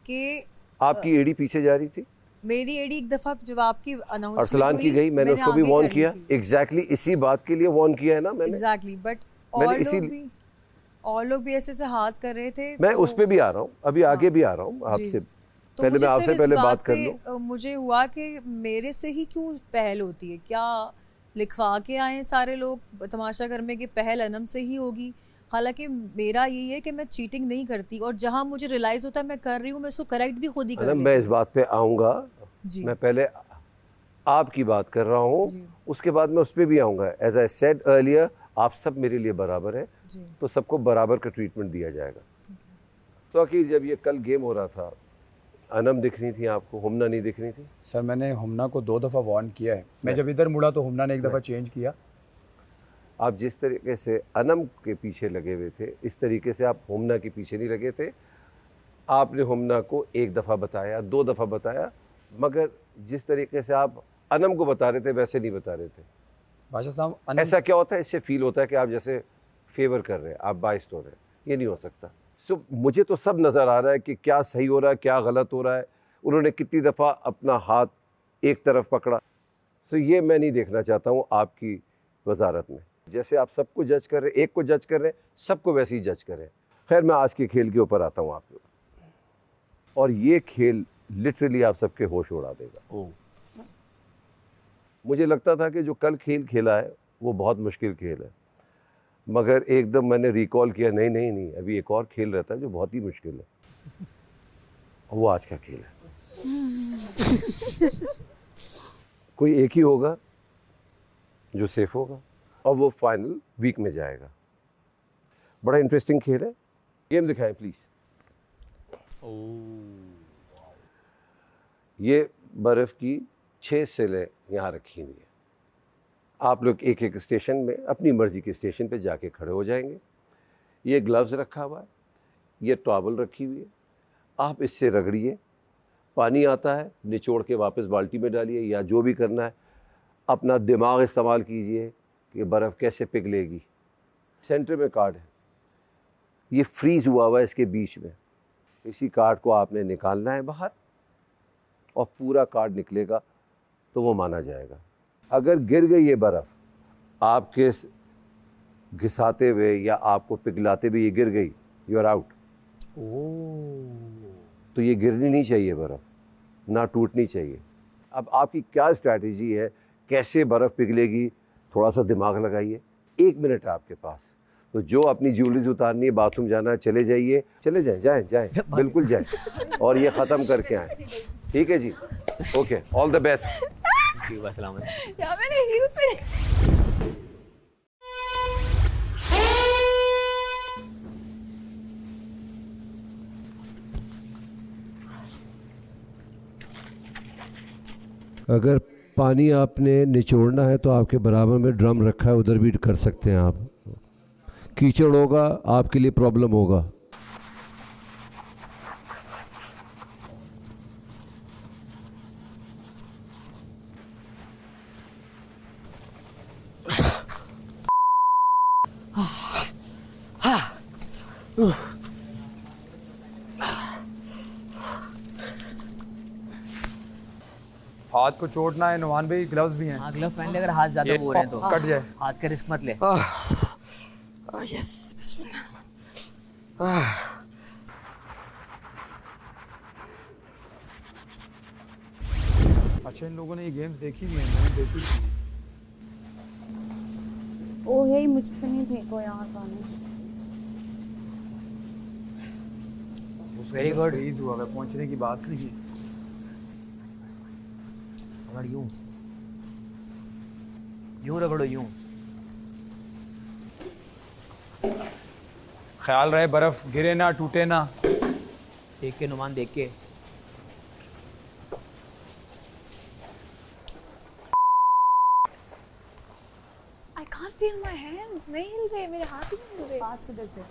कि आपकी एड़ी पीछे जा रही थी। मेरी एडी एक दफा जब आपकी अनाउंसमेंट अरसलान की गई, मैंने उसको भी वार्न किया। एग्जैक्टली इसी बात के लिए वार्न किया है ना मैंने। एग्जैक्टली, बट और लोग भी ऐसे से हाथ कर रहे थे। मैं उस पे भी आ रहा हूँ, अभी आगे भी आ रहा हूँ आपसे। तो पहले मैं आपसे पहले बात कर लूँ। मुझे हुआ कि मेरे से ही क्यों पहल होती है? क्या लिखवा के आए सारे लोग तमाशा घर में कि पहल अनम से ही होगी? हालांकि मेरा यही है कि मैं चीटिंग नहीं करती, और जहां मुझे रियलाइज होता है मैं कर रही हूँ, मैं उसको करेक्ट भी खुद ही कर रही हूँ। मैं इस बात पे आऊँगा, मैं पहले आपकी बात कर रहा हूँ, उसके बाद मैं उस पर भी आऊँगा। एज आई सेड अर्लियर, आप सब मेरे लिए बराबर हैं, तो सबको बराबर का ट्रीटमेंट दिया जाएगा। तो आखिर जब ये कल गेम हो रहा था, अनम दिख रही थी आपको, हुमना नहीं दिख रही थी? सर मैंने हुमना को 2 दफ़ा वार्न किया है। मैं जब इधर मुड़ा तो हुमना ने 1 दफ़ा चेंज किया। आप जिस तरीके से अनम के पीछे लगे हुए थे, इस तरीके से आप हुमना के पीछे नहीं लगे थे। आपने हुमना को 1 दफ़ा बताया, 2 दफ़ा बताया, मगर जिस तरीके से आप अनम को बता रहे थे वैसे नहीं बता रहे थे। बादशाह साहब, ऐसा क्या होता है, इससे फील होता है कि आप जैसे फेवर कर रहे हैं, आप बाइस्ड हो रहे हैं। ये नहीं हो सकता। सो मुझे तो सब नज़र आ रहा है कि क्या सही हो रहा है, क्या गलत हो रहा है। उन्होंने कितनी दफ़ा अपना हाथ एक तरफ पकड़ा। सो ये मैं नहीं देखना चाहता हूँ आपकी वजारत में। जैसे आप सबको जज कर रहे हैं, एक को जज कर रहे हैं, सबको वैसे ही जज करें। खैर, मैं आज के खेल के ऊपर आता हूँ आपके ऊपर, और ये खेल लिटरली आप सबके होश उड़ा देगा। मुझे लगता था कि जो कल खेल खेला है वो बहुत मुश्किल खेल है, मगर एकदम मैंने रिकॉल किया, नहीं नहीं नहीं, अभी एक और खेल रहता है जो बहुत ही मुश्किल है, वो आज का खेल है। कोई एक ही होगा जो सेफ होगा और वो फाइनल वीक में जाएगा। बड़ा इंटरेस्टिंग खेल है। गेम दिखाएं प्लीज। ये बर्फ़ की 6 सिलें यहाँ रखी हुई है। आप लोग एक एक स्टेशन में अपनी मर्ज़ी के स्टेशन पे जाके खड़े हो जाएंगे। ये ग्लव्स रखा हुआ है, ये टॉवल रखी हुई है, आप इससे रगड़िए। पानी आता है, निचोड़ के वापस बाल्टी में डालिए, या जो भी करना है अपना दिमाग इस्तेमाल कीजिए कि बर्फ़ कैसे पिघलेगी। सेंटर में कार्ड है, ये फ्रीज़ हुआ हुआ है इसके बीच में। इसी कार्ड को आपने निकालना है बाहर, और पूरा कार्ड निकलेगा तो वो माना जाएगा। अगर गिर गई ये बर्फ़ आपके घिसाते हुए या आपको पिघलाते हुए ये गिर गई, यू आर आउट। तो ये गिरनी नहीं चाहिए बर्फ़, ना टूटनी चाहिए। अब आपकी क्या स्ट्रैटेजी है, कैसे बर्फ़ पिघलेगी, थोड़ा सा दिमाग लगाइए। 1 मिनट है आपके पास, तो जो अपनी ज्वेलरीज उतारनी है, बाथरूम जाना है, चले जाइए, चले जाएं, बिल्कुल जाएं, और ये ख़त्म करके आएँ। ठीक है जी, ओके, ऑल द बेस्ट। यार मैंने हील पे अगर पानी आपने निचोड़ना है तो आपके बराबर में ड्रम रखा है, उधर भी कर सकते हैं आप। कीचड़ होगा आपके लिए प्रॉब्लम होगा। हाथ को चोटना है नुमान भाई, ग्लव्स भी हैं। हाँ, ग्लव पहन ले, अगर हाथ ज्यादा वो हो रहे हैं तो कट जाए। हाथ का रिस्क मत ले। यस, अच्छा, इन लोगों ने ये गेम्स देखी भी हैं, मैंने देखी थी। ओ यही मुझ पे नहीं फेंको यार पानी। Very good. फ्रीज हुआ है, पहुंचने की बात नहीं है। रगड़ यूं रगड़ो यूं। ख्याल रहे बर्फ गिरे ना, टूटे ना। देख के नुमान, देख के। I can't feel my hands, नहीं हिल रहे, मेरे हाथ ही नहीं हिल रहे। पास किधर से?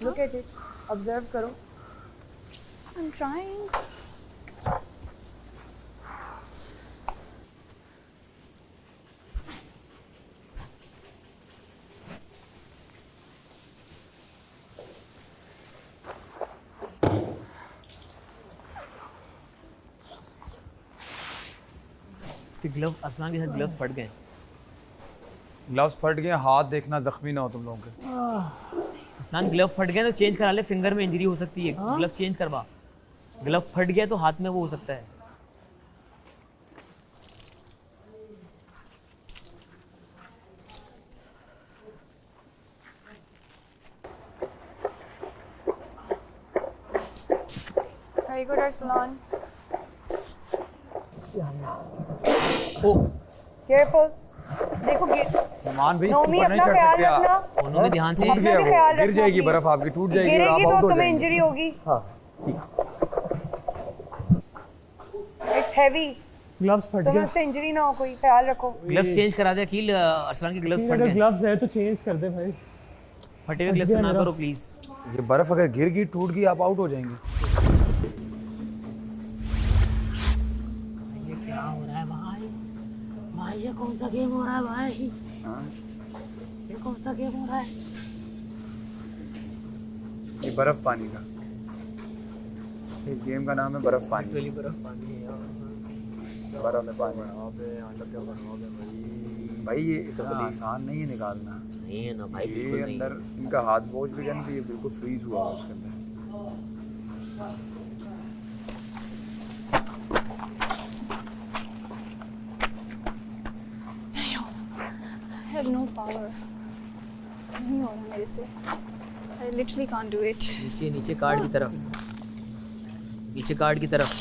Look at it, observe करो। I'm trying. ग्लव, अफसान के साथ ग्लव्स फट गए। ग्लव्स फट गए, हाथ देखना जख्मी ना हो तुम लोगों के। अफसान, ग्लव फट गए तो चेंज करा ले, फिंगर में इंजरी हो सकती है। ग्लव चेंज करवा। ग्लव फट गया तो हाथ में वो हो सकता है। Very good, Arsalan. Careful. देखो नुमान भाई, इसके नोमी ऊपर नहीं अपना चढ़ ख्याल सकते आप। रखना। उन्होंने ध्यान से टूट गया अपना भी ख्याल वो, गिर रखना जाएगी please। बर्फ आपकी, टूट जाएगी और आप गिरेगी आउट तो हो तुम्हें जाएंगे। इंजरी होगी। हाँ, It's heavy. ग्लव्स फट तो गया। मुझसे इंजरी ना हो, कोई ख्याल रखो। ग्लव्स चेंज करा दे अकील, अरसलान के ग्लव्स फट अगर गए। ग्लव्स है तो चेंज कर दे भाई। फटे हुए ग्लव्स ना करो प्लीज। ये बर्फ अगर गिर गई टूट गई आप आउट हो जाएंगे। ये क्या हो रहा है भाई? भाई ये कौन सा गेम हो रहा है भाई? ये कौन सा गेम हो रहा है? ये बर्फ पानी का, इस गेम का नाम है बर्फ पानी। बर्फ पानी है यार। बर्फ में पानी भाई, ये इतना आसान नहीं है निकालना। नहीं है ना भाई, ये बिल्कुल नहीं। अंदर इनका हाथ पहुंच भी गया ना, तो ये बिल्कुल फ्रीज हुआ है उसके अंदर। I have no power. नहीं हो रहा मेरे से। I literally can't do it. नीचे नीचे कार्ड की तरफ, नीचे कार्ड की तरफ।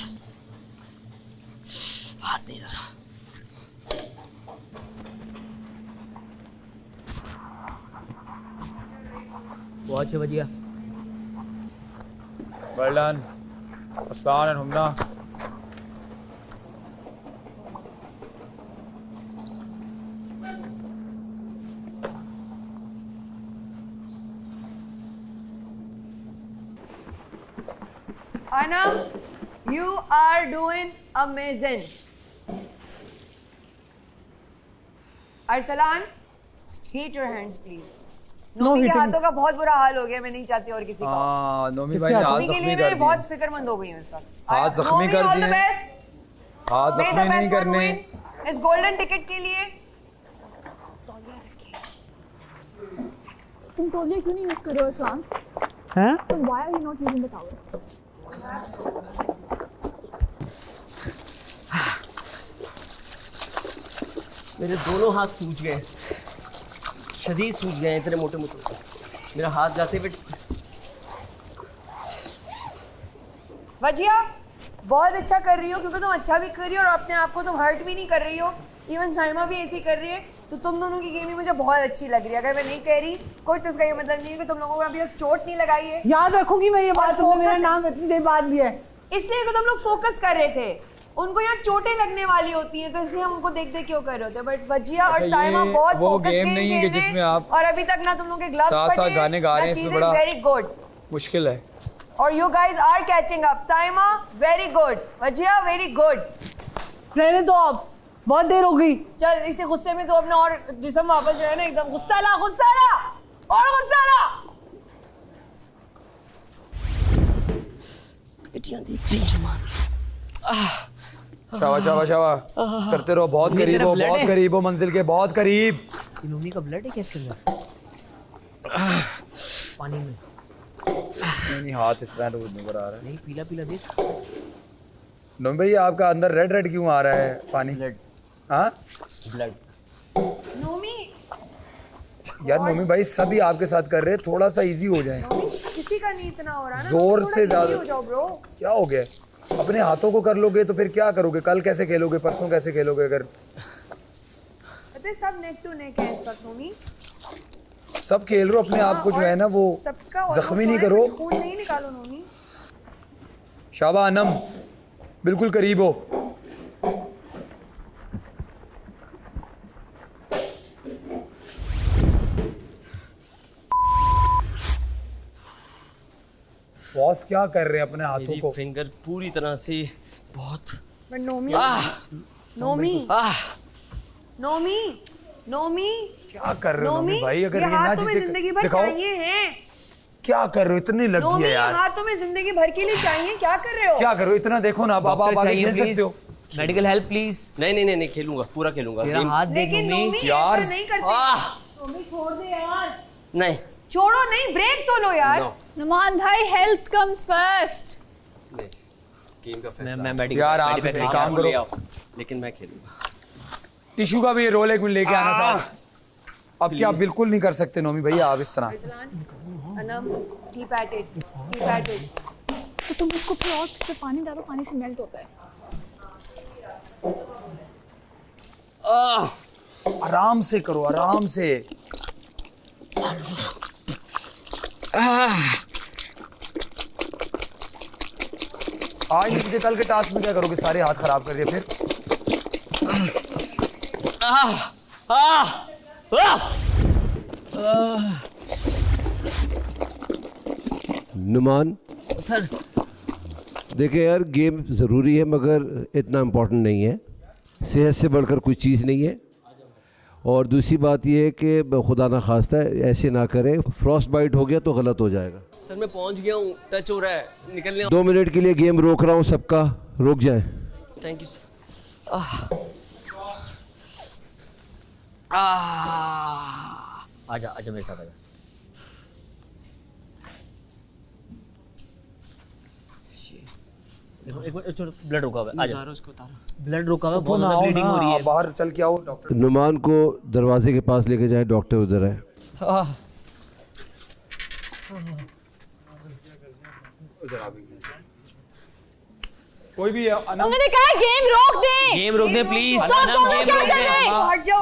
हाथ नहीं जरा। वॉच है बजिया। Well done, Aslan and Humna. Anam, you are doing amazing. Arsalan, heat your hands please. Nomi के हाथों का बहुत बुरा हाल हो गया, मैं नहीं चाहती और किसी का। नोमी भाई ने हाथ नोमी के लिए जख्मी कर मैं दिए। बहुत फिक्रमंद हो गई हूँ इस वक्त। हाथ जख्मी कर दिए। हाथ जख्मी नहीं करने। इस गोल्डन टिकट के लिए तुम तौलिया क्यों नहीं यूज कर रहे हो अरसलान? हैं? तुम why are you not using the towel? मेरे दोनों हाथ सूज गए, शदीद सूज गए, इतने मोटे मोटे। मेरा हाथ जाते हुए वजिया बहुत अच्छा कर रही हो, क्योंकि तुम अच्छा भी कर रही हो और अपने आप को तुम हर्ट भी नहीं कर रही हो। इवन साइमा भी ऐसी कर रही है, तो तुम दोनों की गेम ही मुझे बहुत अच्छी लग रही है। अगर मैं नहीं कह रही कुछ, तो इसका ये मतलब नहीं है कि तुम लोगों को अभी तक चोट नहीं लगाई है। याद रखूंगी मैं ये बात, तुमने मेरा नाम इतनी देर बाद लिया है। इसलिए कि तुम लोग फोकस कर रहे थे, उनको यहाँ चोटें लगने वाली होती हैं, तो इसलिए हम उनको देख देख क्यों कर रहे होते हैं। बट वजिया और साइमा बहुत फोकस गेम नहीं है कि जिसमें आप और अभी तक ना तुम लोग के ग्लव्स साथ गाने गा रहे हैं, इसमें बड़ा वेरी गुड मुश्किल है। और you guys are catching up. Saima very good, Wajiha very good. रहने दो, अब बहुत देर हो गई। चल इसे गुस्से में तो अपना और जिस्म वापस जो है ना, एकदम गुस्सा ला और गुस्सा ला। बेटियां देख रही जमान। शाबाश शाबाश शाबाश, करते रहो। बहुत करीब हो, बहुत करीब हो मंजिल के, बहुत करीब। नोमी का ब्लड है क्या इसके अंदर? पानी में नहीं, हाथ इस तरह रोज नजर आ रहा है। नहीं, पीला पीला देख। नोमी भाई आपका अंदर रेड रेड क्यों आ रहा है पानी? ब्लड। हाँ ब्लड। नोमी यार नोमी भाई सभी आपके साथ कर रहे हैं, थोड़ा सा इजी हो जाए। किसी का नहीं इतना हो रहा ना, जोर थोड़ा से easy ज्यादा हो जाओ ब्रो। क्या हो गया? अपने हाथों को कर लोगे तो फिर क्या करोगे? कल कैसे खेलोगे? परसों कैसे खेलोगे? अगर पता है सब नेक टू नेक है इस वक्त। नोमी सब खेल रहे हो, अपने आप को जो है ना वो जख्मी नहीं करो। खून नहीं निकालो नोमी। शाबा अनम बिल्कुल करीब हो। बॉस क्या कर रहे हैं अपने हाथों को? फिंगर पूरी तरह से बहुत। बट नोमी नोमी नोमी नोमी क्या कर रहे हो नोमी भाई? अगर ये ना हाथ तुम्हें जिंदगी भर चाहिए हैं। क्या कर रहे हो? इतनी लगी है यार। हाथ तुम्हें जिंदगी भर के लिए चाहिए, क्या कर रहे हो? क्या कर रहे हो? इतना देखो ना, आप आगे खेल सकते हो। Medical help please. नहीं खेलूंगा, पूरा खेलूंगा। हाथ देख नोमी यार, नहीं करते। नोमी छोड़ दे यार। नहीं छोड़ो नहीं, ब्रेक तो लो यार। नुमान भाई हेल्थ कम्स फर्स्ट। गेम का फैसला मैं मेडिकल यार आप एक काम करो, लेकिन मैं खेलूंगा। टिश्यू का भी ये रोल एक मिनट लेके आना साहब। अब क्या आप बिल्कुल नहीं कर सकते नोमी भैया आप इस तरह। Anam keep at it। तो तुम इसको फिर और इस पे पानी डालो, पानी से मेल्ट होता है। आराम से करो, आराम से। आज नहीं, कल के टास्क में क्या करोगे? सारे हाथ खराब कर दिए फिर। नुमान सर देखिए यार, गेम ज़रूरी है मगर इतना इम्पोर्टेंट नहीं है, सेहत से बढ़कर कोई चीज़ नहीं है। और दूसरी बात ये है कि खुदा ना खास्ता ऐसे ना करें, फ्रॉस्ट बाइट हो गया तो गलत हो जाएगा। सर मैं पहुंच गया हूँ, टच हो रहा है, निकलने 2 मिनट के लिए गेम रोक रहा हूँ, सबका रुक जाए। Thank you sir. आजा आजा मेरे साथ आजा। एक मिनट ब्लड रुका हुआ है, आजा उसको उतारो। ब्लड रुका हुआ है, बहुत ज़्यादा ब्लीडिंग हो रही है। बाहर चल के आओ डॉक्टर। नुमान को दरवाजे के पास लेके जाए, डॉक्टर उधर है। कोई भी उन्होंने कहा गेम रोक दें। गेम रोक दें प्लीज। स्टॉप दोनों क्या कर रहे हैं?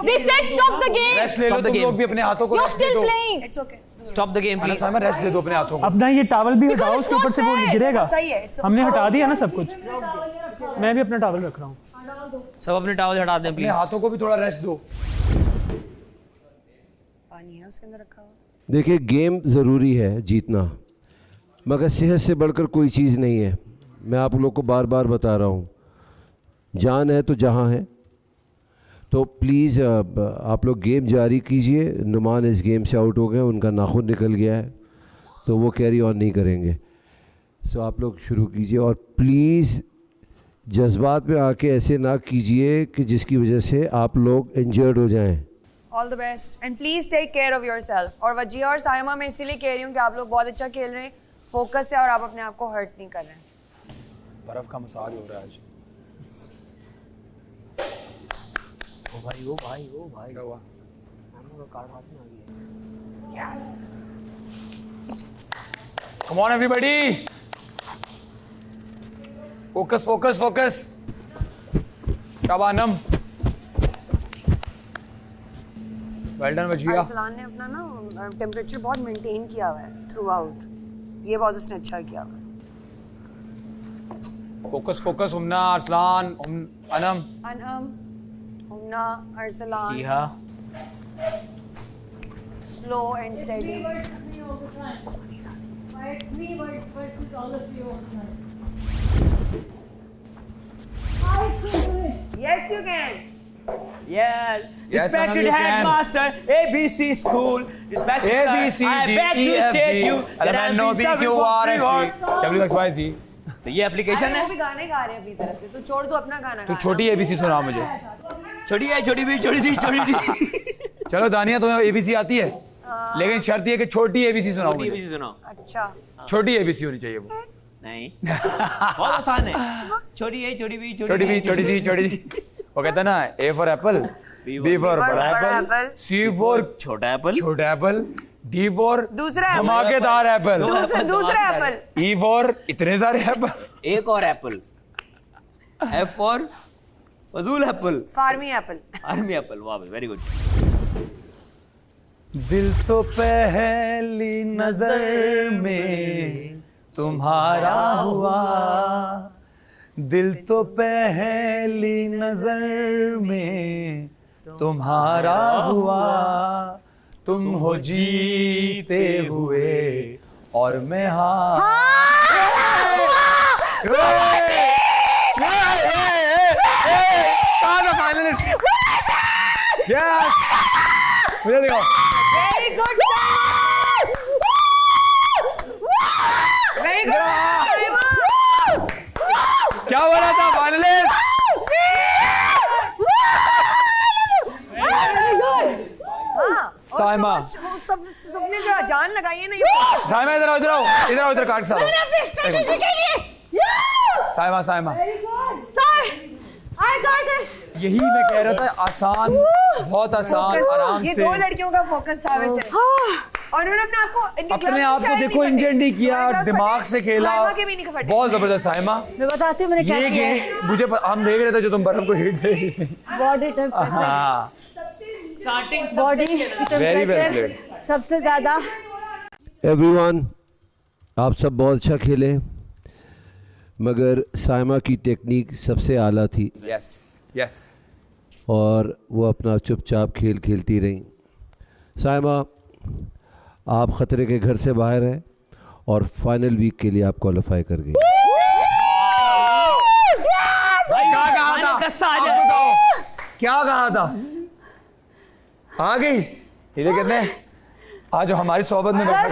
They said stop the game. Rest ले लो, तुम लोग भी अपने हाथों को You're रेस्ट दे still दो। playing. Stop the game please. Saima rest दे दो अपने हाथों को। अपना ये टॉवल भी हटाओ, Because उसके it's ऊपर not से वो fair. गिरेगा। सही है, हमने हटा दिया ना सब कुछ। मैं भी अपना टॉवल रख रहा हूँ। सब अपने टॉवल हटा दें अपने प्लीज। हाथों को भी थोड़ा रेस्ट दो। पानी है उसके अंदर रखा हुआ। देखिए गेम ज़रूरी है जीतना, मगर सेहत से बढ़कर कोई चीज़ नहीं है। मैं आप लोग को बार बार बता रहा हूँ, जान है तो जहाँ है। तो प्लीज़ आप लोग गेम जारी कीजिए। नुमान इस गेम से आउट हो गए, उनका नाखून निकल गया है, तो वो कैरी ऑन नहीं करेंगे। सो आप लोग शुरू कीजिए और प्लीज़ जज्बात में आके ऐसे ना कीजिए कि जिसकी वजह से आप लोग इंजर्ड हो जाएं। All the best and please take care of yourself. और वजिया और साइमा मैं इसीलिए कह रही हूँ कि आप लोग बहुत अच्छा खेल रहे हैं, फोकस है और आप अपने आप को हर्ट नहीं कर रहे हैं। बर्फ का मसाज हो रहा है आज। ओ भाई ओ भाई ओ भाई क्या हुआ? हम लोग कार्ड हाथ में आ गया। Yes Come on everybody. Focus focus focus. Shabnam. Well done Wajiha. Arsalan ने अपना ना टेम्परेचर बहुत मेंटेन किया हुआ है थ्रू आउट, ये बहुत उसने अच्छा किया हुआ है। Focus focus उमना Arsalan Anam उमना Arsalan. जी हाँ। Slow and steady. It's me versus all of you. Yes, you can. Yeah. Yes, Respected Anand, you can. headmaster, ABC school. Respected A B C sir, I D beg E to F state G you that I have L M N O been P serving Q for R 3 S hours. T W X Y Z। तो ये एप्लीकेशन वो है। भी गाने गा रहे हैं अपनी तरफ से, तो छोड़ दो अपना गाना। तू छोटी ABC सुना मुझे। छोटी है, छोटी भी, छोटी सी, छोटी सी। चलो दानिया तुम्हें ABC आती है, लेकिन शर्त ये कि छोटी ABC सुनाओ छोटी मुझे। भी सुनाओ। अच्छा छोटी ABC होनी चाहिए वो। नहीं। बहुत आसान है। छोटी है, छोटी भी, छोटी भी, छोटी सी, छोटी सी। वो कहता है ना A for apple, B for बड़ा एप्पल, C for छोटा एप्पल, छोटा एप्पल, D for दूसरा एप्पल, धमाकेदार एप्पल, दूसरा एप्पल, E for इतने सारे एप्पल, एक और एप्पल, F for फजूल एप्पल, फार्मी एप्पल। Army Apple. वाह भाई, वेरी गुड। दिल तो पहली नजर में तुम्हारा हुआ, दिल तो पहली नजर में तुम्हारा हुआ, तुम हो जीते हुए और मैं मुझे देखो। Very good very good. क्या बोला था फाइनलिस्ट? साइमा सबने जो जान लगाई है ना ये। साइमा इधर आओ, इधर आओ, इधर आओ, इधर काट सारो। साइमा साइमा यही मैं कह रहा था, आसान, बहुत आसान, आराम ये से। 2 लड़कियों का फोकस था वैसे, और उन्होंने अपने आप को अपने आप को देखो इंजर्ड नहीं किया, दिमाग से खेला, बहुत जबरदस्त। साइमा मैं बताती हूँ मैंने क्या ये किया है। गेम मुझे हम देख रहे थे जो तुम बर्फ को हिट दे रही थी। बॉडी टेम्परेचर, हाँ body very well temperature played. सबसे ज्यादा। एवरीवन, आप सब बहुत अच्छा खेले, मगर साइमा की टेक्निक सबसे आला थी। यस यस और वो अपना चुपचाप खेल खेलती रहीं। साइमा, आप ख़तरे के घर से बाहर हैं और फाइनल वीक के लिए आप क्वालिफाई कर गई। क्या कहा था? आ गई। ये कहते हैं आज हमारी सोबत में बैठा कर,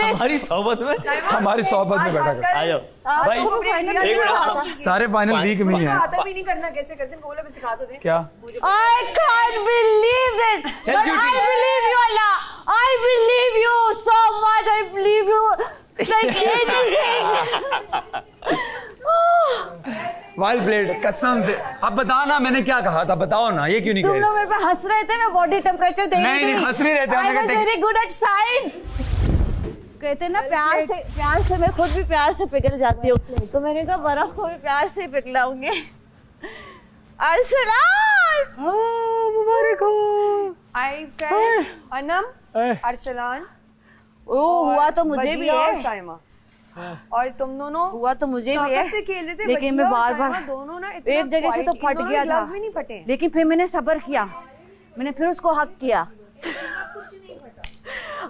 हमारी सोबत में बैठा कर। आ जाओ भाई, एक मिनट, सारे फाइनल वीक में ही हैं। आता भी नहीं करना, कैसे करते हैं बोलो, मैं सिखा तो दे। क्या? I can't believe it. चल But झूठी। I believe you, Allah. I believe you so much. I believe you like anything. Well played, कसम से। अब बता ना मैंने क्या कहा था, बताओ ना, ये क्यों नहीं कह तुम रही? लोग मेरे पे हंस रहे थे, मैं बॉडी टेम्परेचर दे रही थी। नहीं, हंस नहीं रहे थे, I हमने was कहा very good at science. कहते ना प्यार से मैं खुद भी प्यार से पिघल जाती हूँ, तो मैंने कहा बर्फ को भी प्यार से ही पिघलाऊंगी। अरसलान, मुबारक हो। आई फ्रेंड अनम, अरसलान, ओ हुआ तो मुझे भी है, साइमा, और तुम दोनों हुआ तो मुझे भी है, से खेल रहे थे, लेकिन मैं बार-बार दोनों ना एक जगह से तो फट गया था, भी नहीं फटे। लेकिन फिर मैंने सब्र किया, मैंने फिर उसको हक किया।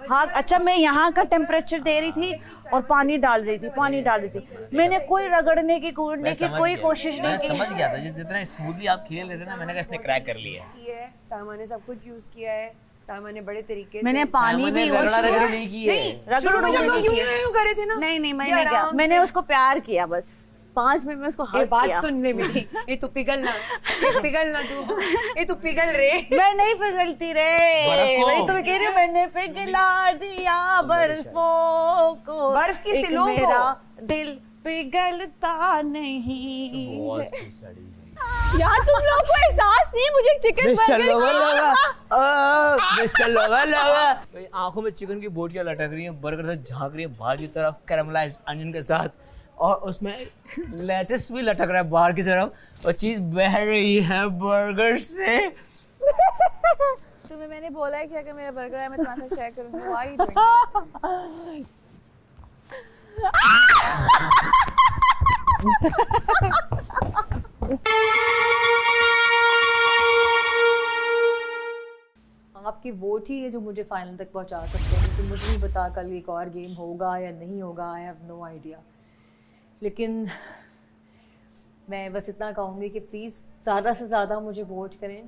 हाँ, अच्छा मैं यहाँ का टेम्परेचर दे रही थी और पानी डाल रही थी, मैंने कोई रगड़ने की कूदने की कोई कोशिश नहीं की। समझ गया था, जितना स्मूथली आप खेल रहे थे ना, मैंने कहा इसने क्रैक कर लिया है। सामा ने सब कुछ यूज किया है, सामा ने बड़े तरीके से, मैंने पानी भी रगड़ा नहीं की है, यूं करे थे ना। नहीं मैंने क्या, मैंने उसको प्यार किया, बस 5 मिनट में उसको हक किया। बात सुन ले मेरी, ये तो पिघलना तू, ये तो पिघल रे। मैं नहीं पिघलती रे, वही तो मैं कह रही हूँ, मैंने पिघला दिया बर्फों को, बर्फ की सिलों को, मेरा दिल पिघलता नहीं। यार तुम लोग को एहसास नहीं, मुझे चिकन मिस्टर लोगा तो आंखों में चिकन की बोटियां लटक रही हैं, बर्गर से झांक रही हैं बाहर की तरफ कैरामलाइज्ड अनियन के साथ, और उसमें लेटस भी लटक रहा है बाहर की तरफ, और चीज बह रही है बर्गर से। तुम्हें मैंने बोला है कि अगर मेरा बर्गर है मैं तुम्हारे साथ शेयर करूंगी। व्हाई यू डूइंग आपकी वोट ही है जो मुझे फाइनल तक पहुंचा सकते हैं, लेकिन मुझे नहीं पता कल एक और गेम होगा या नहीं होगा, आई हैव नो आइडिया। लेकिन मैं बस इतना कहूँगी कि प्लीज़ ज़्यादा से ज़्यादा मुझे वोट करें।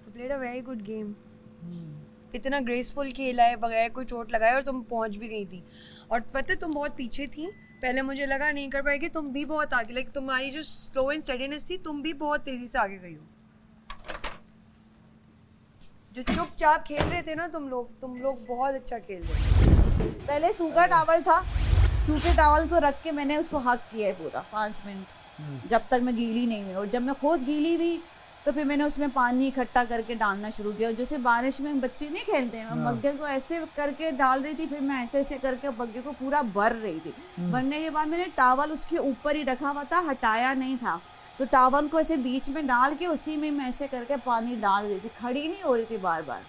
Played a very good game, इतना ग्रेसफुल खेला है बगैर कोई चोट लगाए, और तुम पहुंच भी गई थी, और पता है तुम बहुत पीछे थी, पहले मुझे लगा नहीं कर पाएगी, तुम भी बहुत आगे, लाइक तुम्हारी जो स्लो एंड स्टेडीनेस थी, तुम भी बहुत तेज़ी से आगे गई हो। जो चुपचाप खेल रहे थे ना तुम लोग बहुत अच्छा खेल रहे थे। पहले सूखा टावल था, सूखे टावल को रख के मैंने उसको हक किया है पूरा 5 मिनट, जब तक मैं गीली नहीं हुई, और जब मैं खुद गीली हुई तो फिर मैंने उसमें पानी इकट्ठा करके डालना शुरू किया, और जैसे बारिश में बच्चे नहीं खेलते हैं, मैं मग्गे को ऐसे करके डाल रही थी, फिर मैं ऐसे ऐसे करके मग्गे को पूरा भर रही थी। भरने के बाद मैंने टावल उसके ऊपर ही रखा हुआ था, हटाया नहीं था, तो टावल को ऐसे बीच में डाल के उसी में मैं ऐसे करके पानी डाल रही थी, खड़ी नहीं हो रही थी, बार बार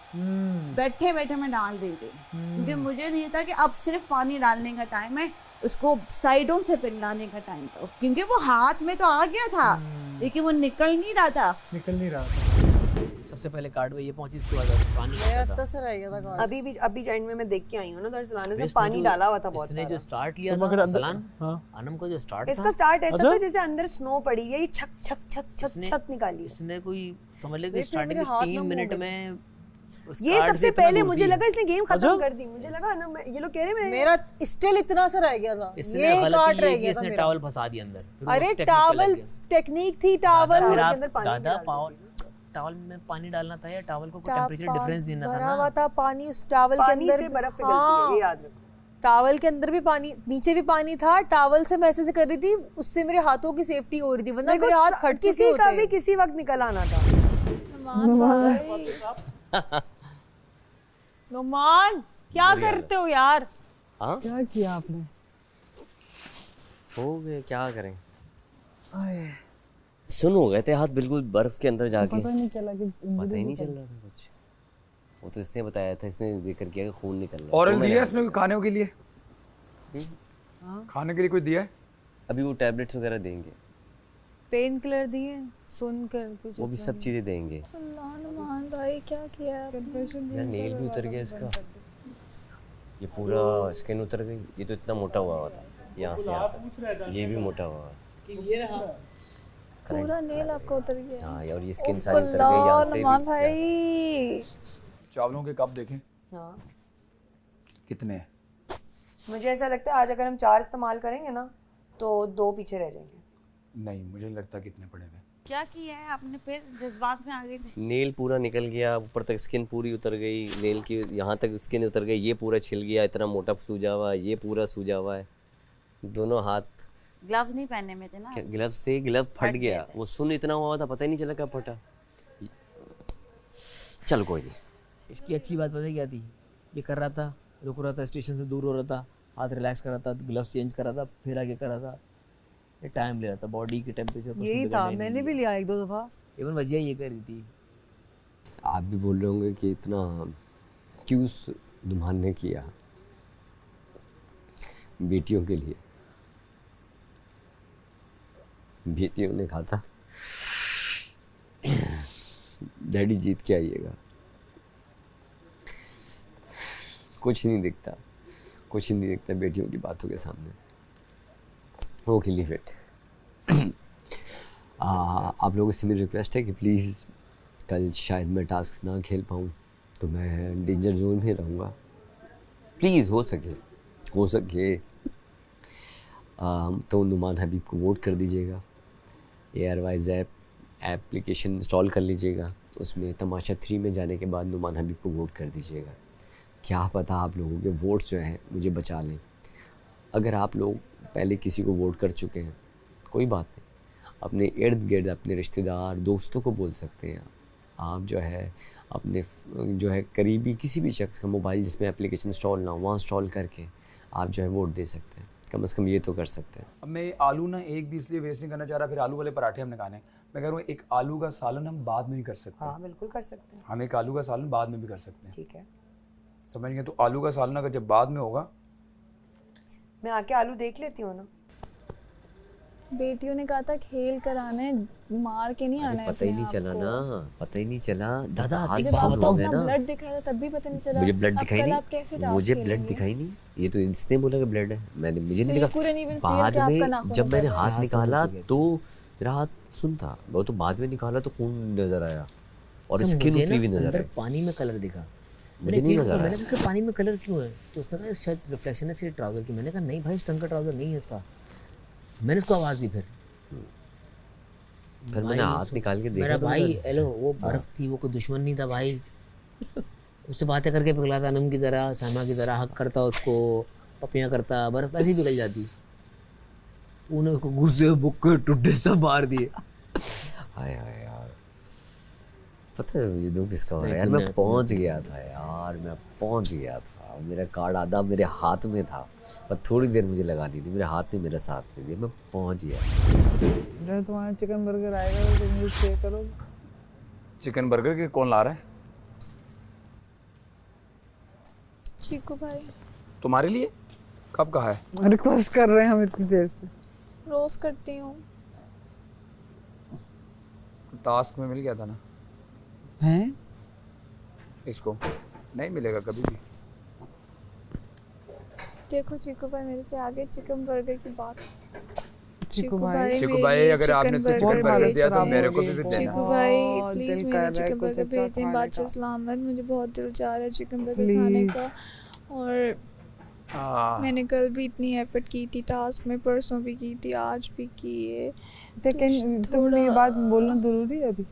बैठे बैठे मैं डाल रही थी, क्योंकि मुझे नहीं था कि अब सिर्फ पानी डालने का टाइम है, उसको साइडों से पिघलाने का टाइम था, क्योंकि वो हाथ में तो आ गया था लेकिन वो निकल नहीं रहा था। सबसे पहले कार्ड में ये पहुंची, इसके बाद पानी था। अभी एंड में मैं देख के आई हूँ ना, दरअसल से पानी डाला हुआ था बहुत सारा। जो स्टार्ट किया था सलान, अनम को जो स्टार्ट इसका स्टार्ट ऐसा था जैसे अंदर स्नो पड़ी है, ये छक छक छक छक छक निकाली। इसने कोई समझ ले स्टार्टिंग में 3 मिनट में ये सबसे पहले मुझे लगा इसने गेम खत्म कर दी, मुझे लगा ना ये लोग कह रहे हैं मेरा स्टिल इतना सा रह गया था, ये काट रह गया था, इसने टॉवल फंसा दिया अंदर। अरे टॉवल टेक्निक थी, टॉवल के अंदर पानी दादा टॉवल में पानी डालना था या टॉवल को कोई टेंपरेचर डिफरेंस देना था ना, भरा था पानी उस टॉवल के अंदर से बर्फ पिघलती है, ये याद रखो। टॉवल के अंदर भी पानी, नीचे भी पानी था, टॉवल से मैं ऐसे कर रही थी, उससे मेरे हाथों की सेफ्टी हो रही थी, वरना मेरे हाथ फट चुके होते। किसी का भी किसी वक्त निकल आना था। नुमान क्या करते हो यार? क्या किया आपने? हो गए, क्या करें, सुन हो गए थे हाथ बिल्कुल बर्फ के अंदर जाके, पता नहीं चला कि पता ही नहीं चल रहा था कुछ, वो तो इसने बताया था, इसने जिक्र किया कि खून निकल रहा है। और दिया इसने खाने के लिए, खाने के लिए कोई दिया है? अभी वो टैबलेट्स वगैरह देंगे। पेन किलर दिए सुनकर कुछ वो भी सब चीजें देंगे। नुमान भाई क्या किया आपने? यार नेल भी उतर गया इसका, ये पूरा स्किन उतर गई। ये तो इतना मोटा हुआ था यहाँ से यहाँ तक, ये भी मोटा हुआ पूरा नेल आपका उतर गया। हाँ, और ये स्किन सारी उतर गई यहाँ से नुमान भाई। चावलों के कप देखें हाँ, कितने हैं? मुझे ऐसा लगता है आज अगर हम 4 इस्तेमाल करेंगे ना तो 2 पीछे रह जाएंगे। नहीं, मुझे नहीं लगता कितने पड़े हुए। क्या किया है आपने फिर? जज्बात में आ गए थे। नेल पूरा निकल गया, ऊपर तक स्किन पूरी उतर गई, नेल की यहाँ तक स्किन उतर गई, ये पूरा छिल गया, इतना मोटा सूजा हुआ है, ये पूरा सूजा हुआ है। दोनों हाथ ग्लव्स नहीं पहने में थे ना? ग्लव्स थे, ग्लव फट गया, वो सुन इतना हुआ था पता ही नहीं चला कब फटा। चल कोई नहीं। इसकी अच्छी बात पता है क्या थी? ये कर रहा था, रुक रहा था, स्टेशन से दूर हो रहा था, हाथ रिलैक्स कर रहा था, ग्लव्स चेंज कर रहा था, फिर आगे कर रहा था। ये टाइम ले रहा था, बॉडी के टेम्परेचर यही था, मैंने भी लिया 1-2 दफा। इवन वजह ये कर रही थी। आप भी बोल रहे होंगे कि इतना क्यों नुमान ने किया बेटियों के लिए। बेटियों ने कहा था डैडी जीत के आइएगा। कुछ नहीं दिखता, कुछ नहीं दिखता बेटियों की बातों के सामने। वो के लिए फिट। आप लोगों से मेरी रिक्वेस्ट है कि प्लीज़ कल शायद मैं टास्क ना खेल पाऊँ, तो मैं डेंजर जोन में रहूँगा। प्लीज़ हो सके तो नुमान हबीब को वोट कर दीजिएगा। एयरवाइज एप्लीकेशन इंस्टॉल कर लीजिएगा, उसमें तमाशा 3 में जाने के बाद नुमान हबीब को वोट कर दीजिएगा। क्या पता आप लोगों के वोट्स जो हैं मुझे बचा लें। अगर आप लोग पहले किसी को वोट कर चुके हैं कोई बात नहीं, अपने इर्द गिर्द अपने रिश्तेदार दोस्तों को बोल सकते हैं। आप जो है अपने जो है करीबी किसी भी शख्स का मोबाइल जिसमें एप्लीकेशन इंस्टॉल ना हो वहाँ इंस्टॉल करके आप जो है वोट दे सकते हैं। कम से कम ये तो कर सकते हैं। अब मैं आलू ना एक भी इसलिए वेस्ट नहीं करना चाह रहा, फिर आलू वाले पराठे हमने खाने। मैं कह रहा हूँ एक आलू का सालन हम बाद में भी कर सकते हैं। हाँ बिल्कुल कर सकते हैं। हम एक आलू का सालन बाद में भी कर सकते हैं। ठीक है, समझ गए? तो आलू का सालन अगर जब बाद में होगा, मैं आके आलू देख लेती हूँ ना। बेटियों ने कहा था खेल कर आना है, मार के नहीं आना है। पता ही नहीं चला ना, पता ही नहीं चला। दादा ब्लड दिख रहा था तब भी पता नहीं चला। मुझे ब्लड दिखाई नहीं, मुझे ब्लड दिखाई नहीं। ये तो इसने बोला कि ब्लड है, मैंने मुझे नहीं दिखा। बाद में जब मैंने हाथ निकाला तो मेरा हाथ सुन था, वो तो बाद में निकाला तो खून नजर आया और स्किन उतरी हुई नजर आई। पानी में कलर दिखा, मुझे नहीं नजर आया। मैंने कहा पानी में कलर क्यों है, तो उसने कहा शायद रिफ्लेक्शन है सिर्फ ट्राउजर की। मैंने कहा नहीं भाई, इस ढंग का ट्राउजर नहीं है इसका। मैंने उसको आवाज़ दी, फिर मैंने हाथ निकाल के देखा। मेरा भाई हेलो, वो बर्फ थी, वो कोई दुश्मन नहीं था भाई। उससे बातें करके पिघलाता नम की तरह, सामा की तरह, हक करता उसको, पपियाँ करता, बर्फ ऐसी पिघल जाती। तूने उसको गुस्से बुक्के टुड्डे सब मार दिए। हाय यार, पता है ये दो किसका हो रहा है यार। मैं पहुंच गया था यार, मैं पहुंच गया था। मेरा कार्ड आधा मेरे हाथ में था, पर थोड़ी देर मुझे लगानी थी। मेरे हाथ ने मेरा साथ नहीं दिया, मैं पहुंच गया। जब तुम्हारा चिकन बर्गर आएगा तो मुझे शेयर करोगे? चिकन बर्गर के कौन ला रहा है? चीकू भाई। तुम्हारे लिए? कब कहा है? रिक्वेस्ट कर रहे हैं हम इतनी देर से। रोज करती हूँ। टास्क में मिल गया था ना। हैं? इसको नहीं मिलेगा कभी भी। देखो चीकू भाई मेरे से आगे चिकन बर्गर की बात। चीकू भाई अगर आपने इसको चिकन बर्गर दिया तो मेरे को भी देना। चीकू भाई प्लीज मेरे चिकन बर्गर भेजें। बादशाह सलामत, मुझे बहुत दिल चाह रहा है चिकन बर्गर खाने का। और मैंने कल भी इतनी एफर्ट की थी टास्क में, परसों भी की थी, आज भी की है। लेकिन तुमने ये बात बोलना जरूरी है अभी?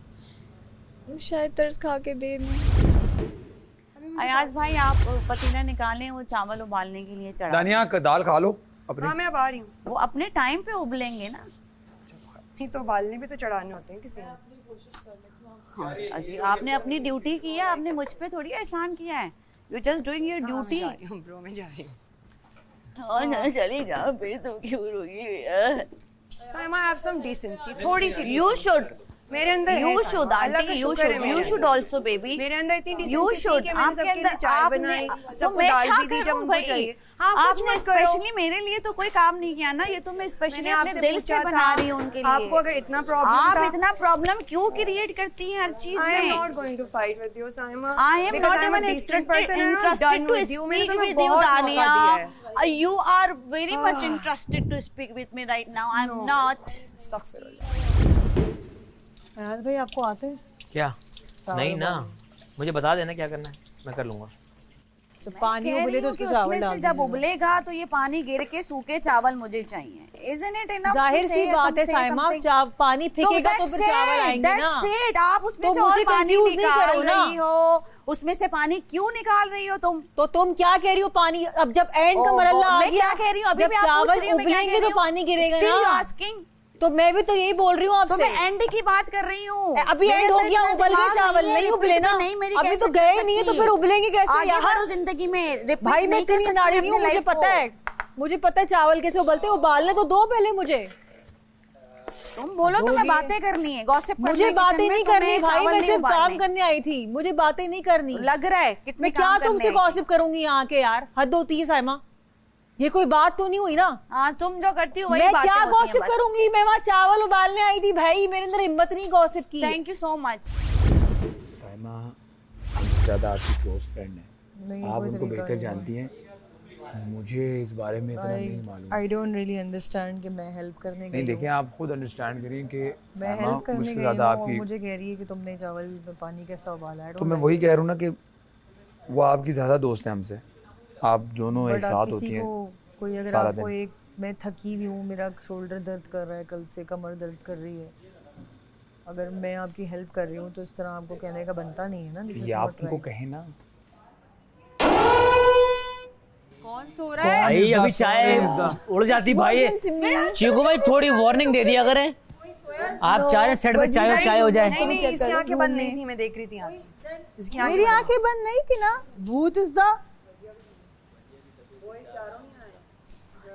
शायद तरस खा के दे दें। अयाज भाई आप पतीला निकालें, वो चावल उबालने के लिए चढ़ा। दानिया दाल खा लो अपनी। हाँ मैं अब आ रही हूँ। वो अपने टाइम पे उबलेंगे ना। नहीं तो उबालने भी तो चढ़ाने होते हैं किसी ने। हाँ, अजी आपने अपनी ड्यूटी की है, आपने मुझ पे थोड़ी एहसान किया है। You just doing your duty. Bro मैं जा रही हूँ। और ना चली जा, फिर तुम क्यों रोगी यार? Sam, I have some decency. थोड़ी सी। You should. मेरे अंदर you should aunty, you should also baby. मेरे अंदर इतनी डिसेंसी you should. थी कि मैंने सबके लिए चाय बनाई, सबको दाल भी दी जब उनको चाहिए। हाँ, आपने स्पेशली मेरे लिए तो कोई काम नहीं किया ना, ये तो मैं स्पेशली अपने दिल से बना रही हूँ उनके लिए। आपको अगर इतना प्रॉब्लम आप था, इतना प्रॉब्लम क्यों क्रिएट करती हैं हर चीज में? I am not going to fight with you, Saima. I am Because not I'm a even decent person and I'm interested done to with you. speak मैंने तुम्हें with you, बहुत मौका दिया Dania. है। You are very much interested to speak with me right now. I'm not. Fayaz भाई आपको आते हैं? क्या? नहीं ना, मुझे बता देना क्या करना है, मैं कर लूंगा। तो पानी उबले तो उसमें चावल डाल दीजिए। जब उबलेगा तो ये पानी गिर के सूखे चावल मुझे चाहिए। Isn't it enough? जाहिर सी बात है साइमा, पानी फेंकेगा तो फिर चावल आएंगे ना। That's it. आप उसमें तो से और पानी निकाल रही हो, उसमें से पानी क्यों निकाल रही हो तुम? तो तुम क्या कह रही हो? पानी अब जब एंड का मरल्ला आ गया, मैं क्या कह रही हूँ? अभी भी आप पूछ रही हो, मैं क्या कह रही हूँ? तो पानी गिरेगा ना। Still asking? तो मैं भी तो यही बोल रही हूँ आपसे। तो मैं एंड की बात कर रही हूँ। अभी एंड हो गया, उबल गए चावल, नहीं उबले ना। अभी तो गए नहीं है तो फिर उबलेंगे कैसे? आगे बढ़ो जिंदगी में। भाई मैं इतनी नाड़ी नहीं हूँ, मुझे पता है, मुझे पता है चावल कैसे उबलते हैं। उबालने तो दो पहले मुझे। तुम बोलो तो मैं बातें करनी है, गॉसिप करनी है। मुझे बातें नहीं करनी भाई, मैं सिर्फ काम करने आई थी, मुझे बातें नहीं करनी। लग रहा है कितने मैं क्या तुमसे गॉसिप करूंगी यहाँ के? यार हद होती है साइमा, ये कोई बात तो नहीं हुई ना। हाँ, तुम जो करती हो वही मैं बातें क्या होती हैं गॉसिप बस। करूंगी? मैं वहाँ चावल उबालने आई थी भाई, मेरे अंदर हिम्मत नहीं गॉसिप की। Thank you so much. Saima हमसे ज़्यादा आपकी क्लोज फ्रेंड है, आप उनको बेहतर जानती हैं। मुझे इस बारे में इतना नहीं मालूम। आई डोंट रियली अंडरस्टैंड कि मैं हेल्प करने गई। नहीं देखिए, आप खुद अंडरस्टैंड करिए कि मैं हेल्प करने गई हूँ, मुझे कह रही है कि तुमने चावल में पानी कैसा उबाला है। तो मैं वही कह रहा हूँ ना कि वो आपकी ज़्यादा दोस्त है हमसे, आप दोनों एक साथ होती हैं। कोई अगर आपको एक, मैं थकी हुई हूँ, मेरा शोल्डर दर्द कर रहा है, कल से कमर दर्द कर रही है, अगर मैं आपकी हेल्प कर रही हूँ तो इस तरह आपको कहने का बनता नहीं है ना। ये आप उनको कहें ना। कौन सो रहा है भाई? अभी चाय उड़ जाती भाई। चीकू भाई थोड़ी वार्निंग दे दिया करें, आप चाह रहे सेट पे चाय हो जाए। नहीं, इसकी आंखें बंद नहीं थी, मैं देख रही थी इसकी आंखें। मेरी आंखें बंद नहीं थी ना। भूत इस दा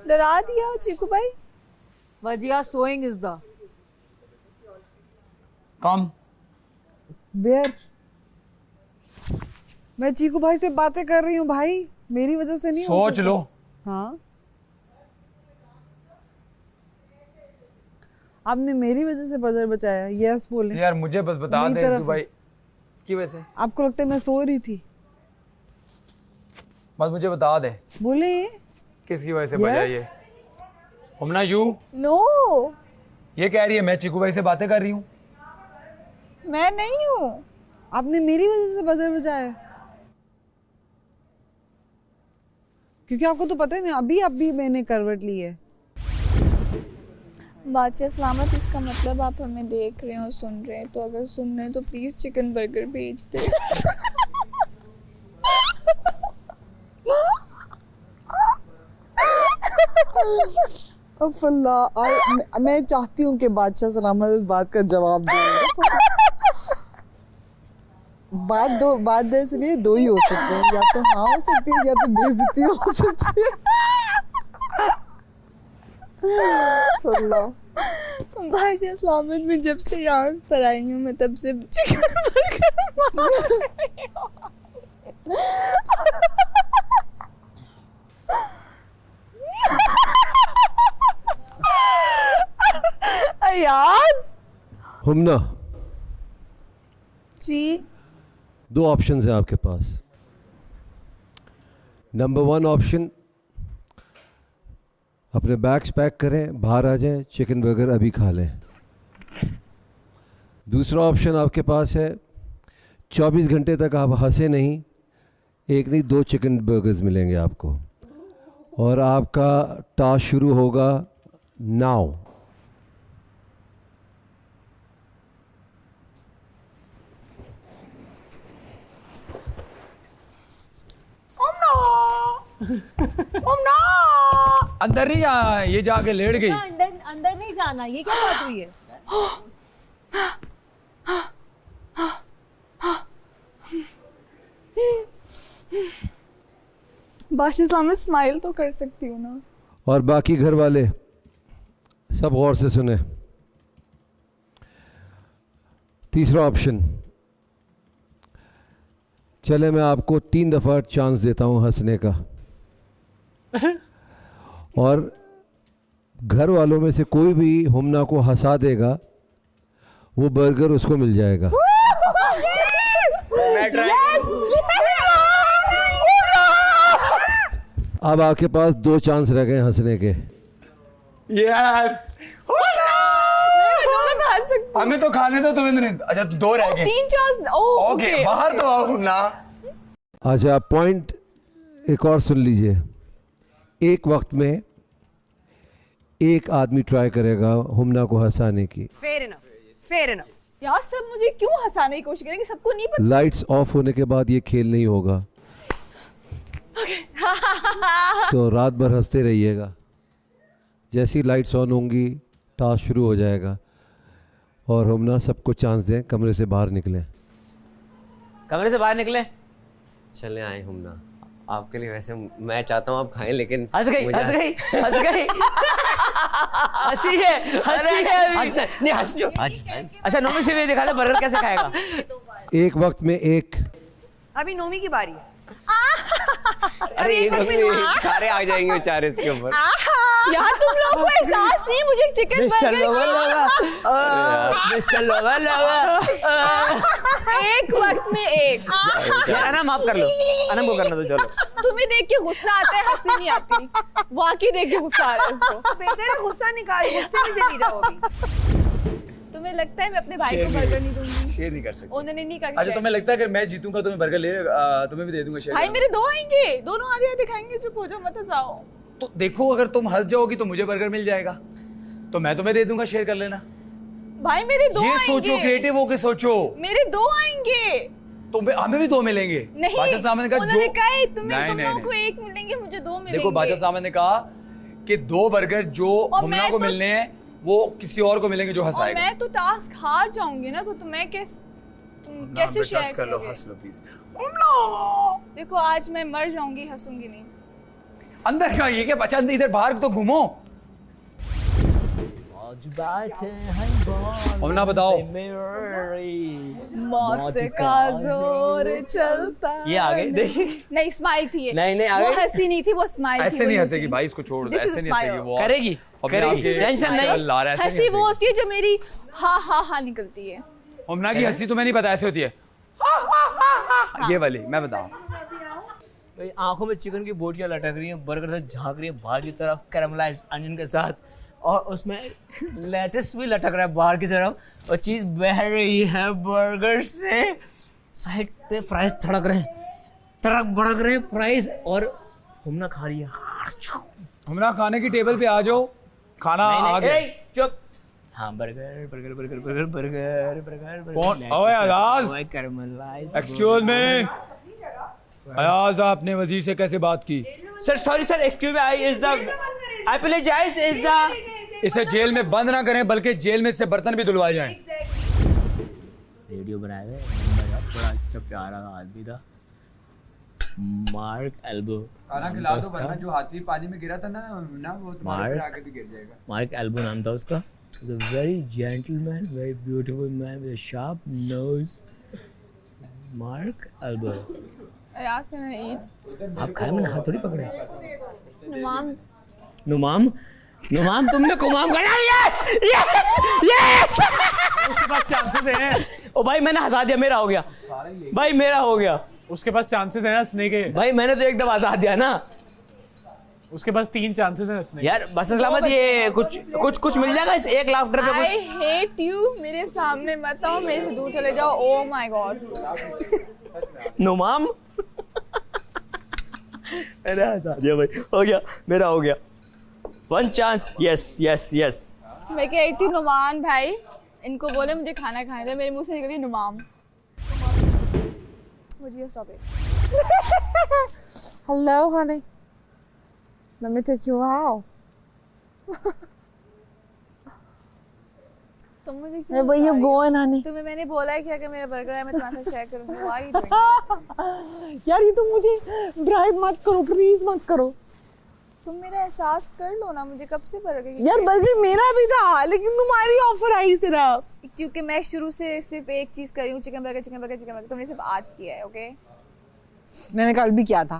डरा दिया चीकू भाई। वजिया sowing is the come where. मैं चीकू भाई से बातें कर रही हूँ भाई, मेरी वजह से नहीं हो सोच लो। हाँ, आपने मेरी वजह से बजर बचाया। यस बोले यार, मुझे बस बता दे भाई, इसकी वजह से आपको लगता है मैं सो रही थी? बस मुझे बता दे बोले किसकी वजह से बजा ये। हमना यू नो, ये कह रही है मैं चीकू भाई से बातें कर रही हूँ। मैं नहीं हूँ। आपने मेरी वजह से बजर बजाया, क्योंकि आपको तो पता है मैं अभी मैंने करवट ली है। बादशाह सलामत, इसका मतलब आप हमें देख रहे हो, सुन रहे हैं, तो अगर सुन रहे हैं तो प्लीज चिकन बर्गर भेज दे। अल्लाह, मैं चाहती हूँ कि बादशाह सलामत इस बात का जवाब दे। बात दे इसलिए दो ही हो सकते हैं, या तो हाँ हो सकती है या तो बेइज्जती हो सकती है। बादशाह सलामत, में जब से यहाँ पर आई हूँ मैं तब से चिकन बर्गर अयाज। हुमना जी, दो ऑप्शंस हैं आपके पास। नंबर 1 ऑप्शन, अपने बैग्स पैक करें, बाहर आ जाएं, चिकन बर्गर अभी खा लें। दूसरा ऑप्शन आपके पास है, 24 घंटे तक आप हंसे नहीं, एक नहीं 2 चिकन बर्गर्स मिलेंगे आपको, और आपका टास्क शुरू होगा नाउ। अंदर नहीं जा, ये जाके लेट गई। अंदर नहीं जाना, ये क्या बात हुई है? बादशाह सलामत, स्माइल तो कर सकती हूँ ना। और बाकी घर वाले सब गौर से सुने, तीसरा ऑप्शन, चले मैं आपको 3 दफ़ा चांस देता हूँ हंसने का, और घर वालों में से कोई भी हुमना को हंसा देगा वो बर्गर उसको मिल जाएगा। अब आपके पास 2 चांस रह गए हंसने के। यस हमें तो खाने दो, तुम्हें नहीं। अच्छा 2 रह गए, 3 चांस। ओके बाहर तो आओ ना। अच्छा पॉइंट एक और सुन लीजिए, एक वक्त में एक आदमी ट्राई करेगा हुमना को हंसाने की। Fair enough. यार सब मुझे क्यों हंसाने की कोशिश करेंगे, सबको नहीं पता। लाइट्स ऑफ होने के बाद ये खेल नहीं होगा। तो रात भर हंसते रहिएगा, जैसी लाइट्स ऑन होंगी टास्क शुरू हो जाएगा, और हुमना सबको चांस दें कमरे से बाहर निकले। कमरे से बाहर निकले, चले आए हुमना, आपके लिए वैसे मैं चाहता हूँ आप खाएं, लेकिन हंसी है नहीं हंस जो। अच्छा नोमी से भी दिखा दे बर्गर कैसे खाएगा। एक वक्त में एक, अभी नोमी की बारी है। अरे ये सारे आ जाएंगे बेचारे इसके ऊपर। यार तुम लोगों को एहसास नहीं, मुझे चिकन मिस्टर एक वक्त में एक। अनम माफ कर लो, अनम को करना तो चलो। तुम्हें देख के गुस्सा आता है, हंसी नहीं आती। वाकई देख के गुस्सा आ रहा है इसको। बेहतर है गुस्सा निकाल, गुस्से में चली जाओ अभी। तुम्हें लगता है मैं अपने भाई को बर्गर नहीं दूंगी? शेयर नहीं कर सकते। उन्होंने नहीं कहा। अच्छा तुम्हें लगता है अगर मैं जीतूंगा तुम्हें बर्गर तुम्हें भी दे दूंगा शेयर? भाई मेरे 2 आएंगे, दोनों आधे आधे खाएंगे। चुप हो जाओ, मत हंसाओ। तो देखो अगर तुम हंस जाओगी तो मुझे बर्गर मिल जाएगा, तो मैं तुम्हें दे दूंगा, शेयर कर लेना। भाई मेरे 2 आएंगे। ये सोचो, क्रिएटिव होके सोचो। मेरे 2 आएंगे, तो हमें भी 2 मिलेंगे। नहीं उन्होंने कहा तुम लोगों को 1 मिलेंगे, मुझे 2 मिलेंगे। देखो बादशाह साहब ने कहा कि 2 बर्गर जो हुमना को मिलने हैं वो किसी और को मिलेंगे जो हंसाएगा। मैं तो टास्क हार जाऊंगी ना, तो मैं कैसे शेयर कर लो? हंस लो प्लीज। देखो आज मैं मर जाऊंगी, हंसूंगी नहीं। अंदर क्या ये क्या बचा, इधर बाहर तो घूमो। हुमना बताओ। मौत का जोर चलता। ये आ गई, देखिए। नहीं स्माइल थी ये। नहीं वो हंसी नहीं थी, वो स्माइल थी। ऐसे नहीं हंसेगी भाई, इसको छोड़ दो। ऐसे नहीं हंसेगी वो। करेगी टेंशन नहीं। हंसी वो होती है जो मेरी हा निकलती है। हुमना की हंसी तुम्हें नहीं पता ऐसे होती है, ये वाली मैं बताऊं। तो आंखों में चिकन की बोटियां लटक रही हैं, बर्गर से झांक रही हैं बाहर की तरफ कैरामलाइज्ड अनियन के साथ, और उसमें लेटस भी लटक रहा है बाहर की तरफ, और चीज बह रही है बर्गर से। साइड पे फ्राइज तड़क रहे हैं फ्राइज, और हुमना खा रही है। हुमना खाने की टेबल पे आ जाओ, खाना आ गया। चुप। हाँ burger burger burger burger burger burger. कौन? ओए अयाज, एक्सक्यूज मी। अयाज आपने वजीर से कैसे बात की? Sir sorry sir, excuse me, I apologize is the. इसे जेल में बंद ना करें, बल्कि जेल में से बर्तन भी धुलवाए जाएं। रेडियो बनाया है, बड़ा अच्छा प्यारा आदमी था, मार्क एल्बो। खाना खिला दो वरना जो हाथी पानी में गिरा था ना वो तुम्हारे ऊपर आके भी गिर जाएगा। मार्क एल्बो नाम था उसका। He's a very gentleman, very beautiful man with a sharp nose. Mark Albo. Ask me to eat. आप खाए, मैंने हाथ थोड़ी पकड़े। नुमाम तुमने कुमाम करा। यस उसके पास चांसेस हैं। ओ भाई मैंने हंसा दिया, मेरा हो गया भाई, मेरा हो गया। उसके पास चांसेस हैं हंसने के। भाई मैंने तो एकदम हंसा दिया ना। उसके पास 3 चांसेस हैं हंसने के। यार बस सलामत, ये कुछ मिल जाएगा इस 1 लाफ्टर पे। I hate you, मेरे सामने मत आओ, मेरे से दूर चले जाओ। Oh my God. नुमाम मैंने हंसा दिया भाई, हो गया, मेरा हो गया। 1 चांस। यस मैं कह रही थी नुमान भाई, इनको बोले मुझे खाना खाने दे, मेरे मुंह से निकली नुमाम। मुझे stop it. Hello honey, let me take you out. तुम मुझे क्यों? Where you going honey? तुम्हें मैंने बोला है कि अगर मेरा बर्गर है मैं तुम्हारे साथ शेयर करूंगी। Why you doing this? यार ये तुम मुझे ड्राइव मत करो, प्लीज मत करो। तुम मेरा एहसास कर लो ना, मुझे कब से बर्गर यार बर्गर मेरा भी था, लेकिन तुम्हारी ऑफर आई सिर्फ। क्योंकि मैं शुरू से सिर्फ एक चीज कर रही हूँ, chicken burger chicken burger chicken burger. तुमने सिर्फ आज किया है। ओके मैंने कल भी किया था।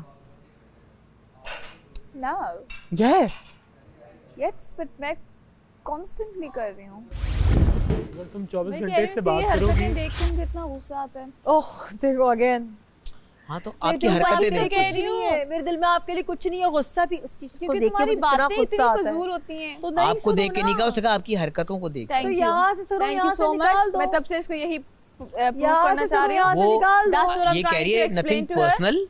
No. Yes. Yes, but मैं constantly कर रही हूँ। अगर तुम 24 घंटे से बात करोगी, देख के मुझे इतना गुस्सा आता है। ओह देखो अगेन। हाँ तो आपकी हरकतें देख कह रही हूँ, मेरे दिल में आपके लिए कुछ नहीं है, गुस्सा भी उसकी को देख के मुझे इतना गुस्सा आता है। होती हैं। तो नहीं आपको देख के नहीं कहा, उसने कहा आपकी हरकतों को देख। तो यहाँ से सुनो, यहाँ से निकाल दो। मैं तब से इसको यही प्रूव करना चाह रही हूँ। वो ये कह रही है नथिंग पर्सनल,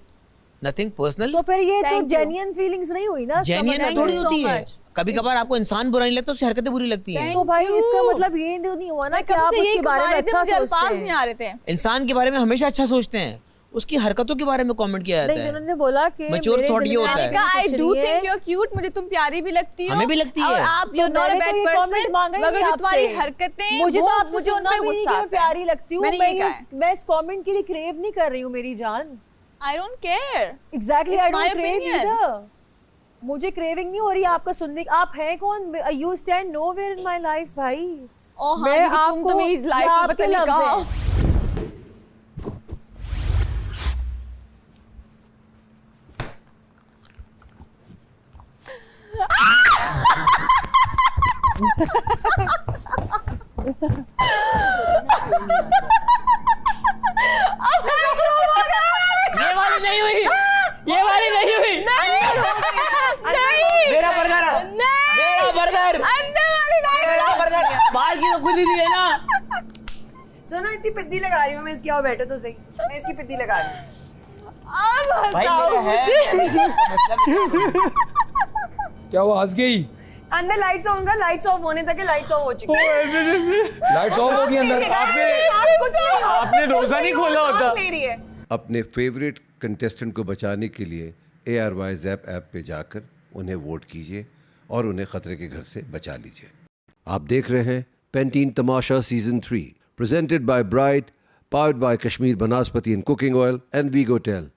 नथिंग पर्सनल। तो फिर ये तो जेन्युइन फीलिंग्स नहीं हुई ना। जेन्युइन थोड़ी होती है, कभी कभार आपको इंसान बुरा नहीं लगता, उसकी हरकतें बुरी लगती हैं। तो भाई इसका मतलब ये नहीं हुआ ना कि आप उसके बारे में अच्छा सोचते हैं। नहीं आ रहे थे। इंसान के बारे में हमेशा अच्छा सोचते हैं, उसकी हरकतों के बारे में कमेंट किया जाता है। उन्होंने बोला कि मैच्योर थॉट ये होता है। I do think you are cute, मुझे तुम प्यारी भी लगती हो, हमें भी लगती है। और आप you are not a bad person, मगर जो तुम्हारी हरकतें मुझे तो आप मुझे उन पे गुस्सा आता है। प्यारी लगती हूं, मैं इस कमेंट के लिए क्रेव नहीं कर रही हूं मेरी जान। I don't care. Exactly, I don't crave either. मुझे क्रेविंग नहीं हो रही आपका सुनने। आप हैं कौन? You stand nowhere in my life भाई। मैं आपको तुम मेरी लाइफ में पता नहीं कहाँ। ये वाली नहीं हुई, ये वाली नहीं हुई। मेरा बर्गर, मेरा बर्गर, मेरा बर्गर। बाहर की तो खुद ही दी है ना। सुनो इतनी पिद्दी लगा रही हूँ मैं इसकी, आओ बैठो तो सही, मैं इसकी पिद्दी लगा रही हूँ। भाई मेरा है क्या वो हंस गई? अंदर लाइट्स ऑन कर, लाइट्स ऑफ होने तक लाइट्स ऑफ हो चुकी है। लाइट्स ऑफ होगी अंदर। आपने रोजा नहीं खोला होता। अपने फेवरेट कंटेस्टेंट को बचाने के लिए ARY ज़ैप ऐप पे जाकर उन्हें वोट कीजिए और उन्हें खतरे के घर से बचा लीजिए। आप देख रहे हैं Pantene Tamasha season 3 presented by Bright, powered by Kashmir Banaspati and cooking oil and वीगोटेल।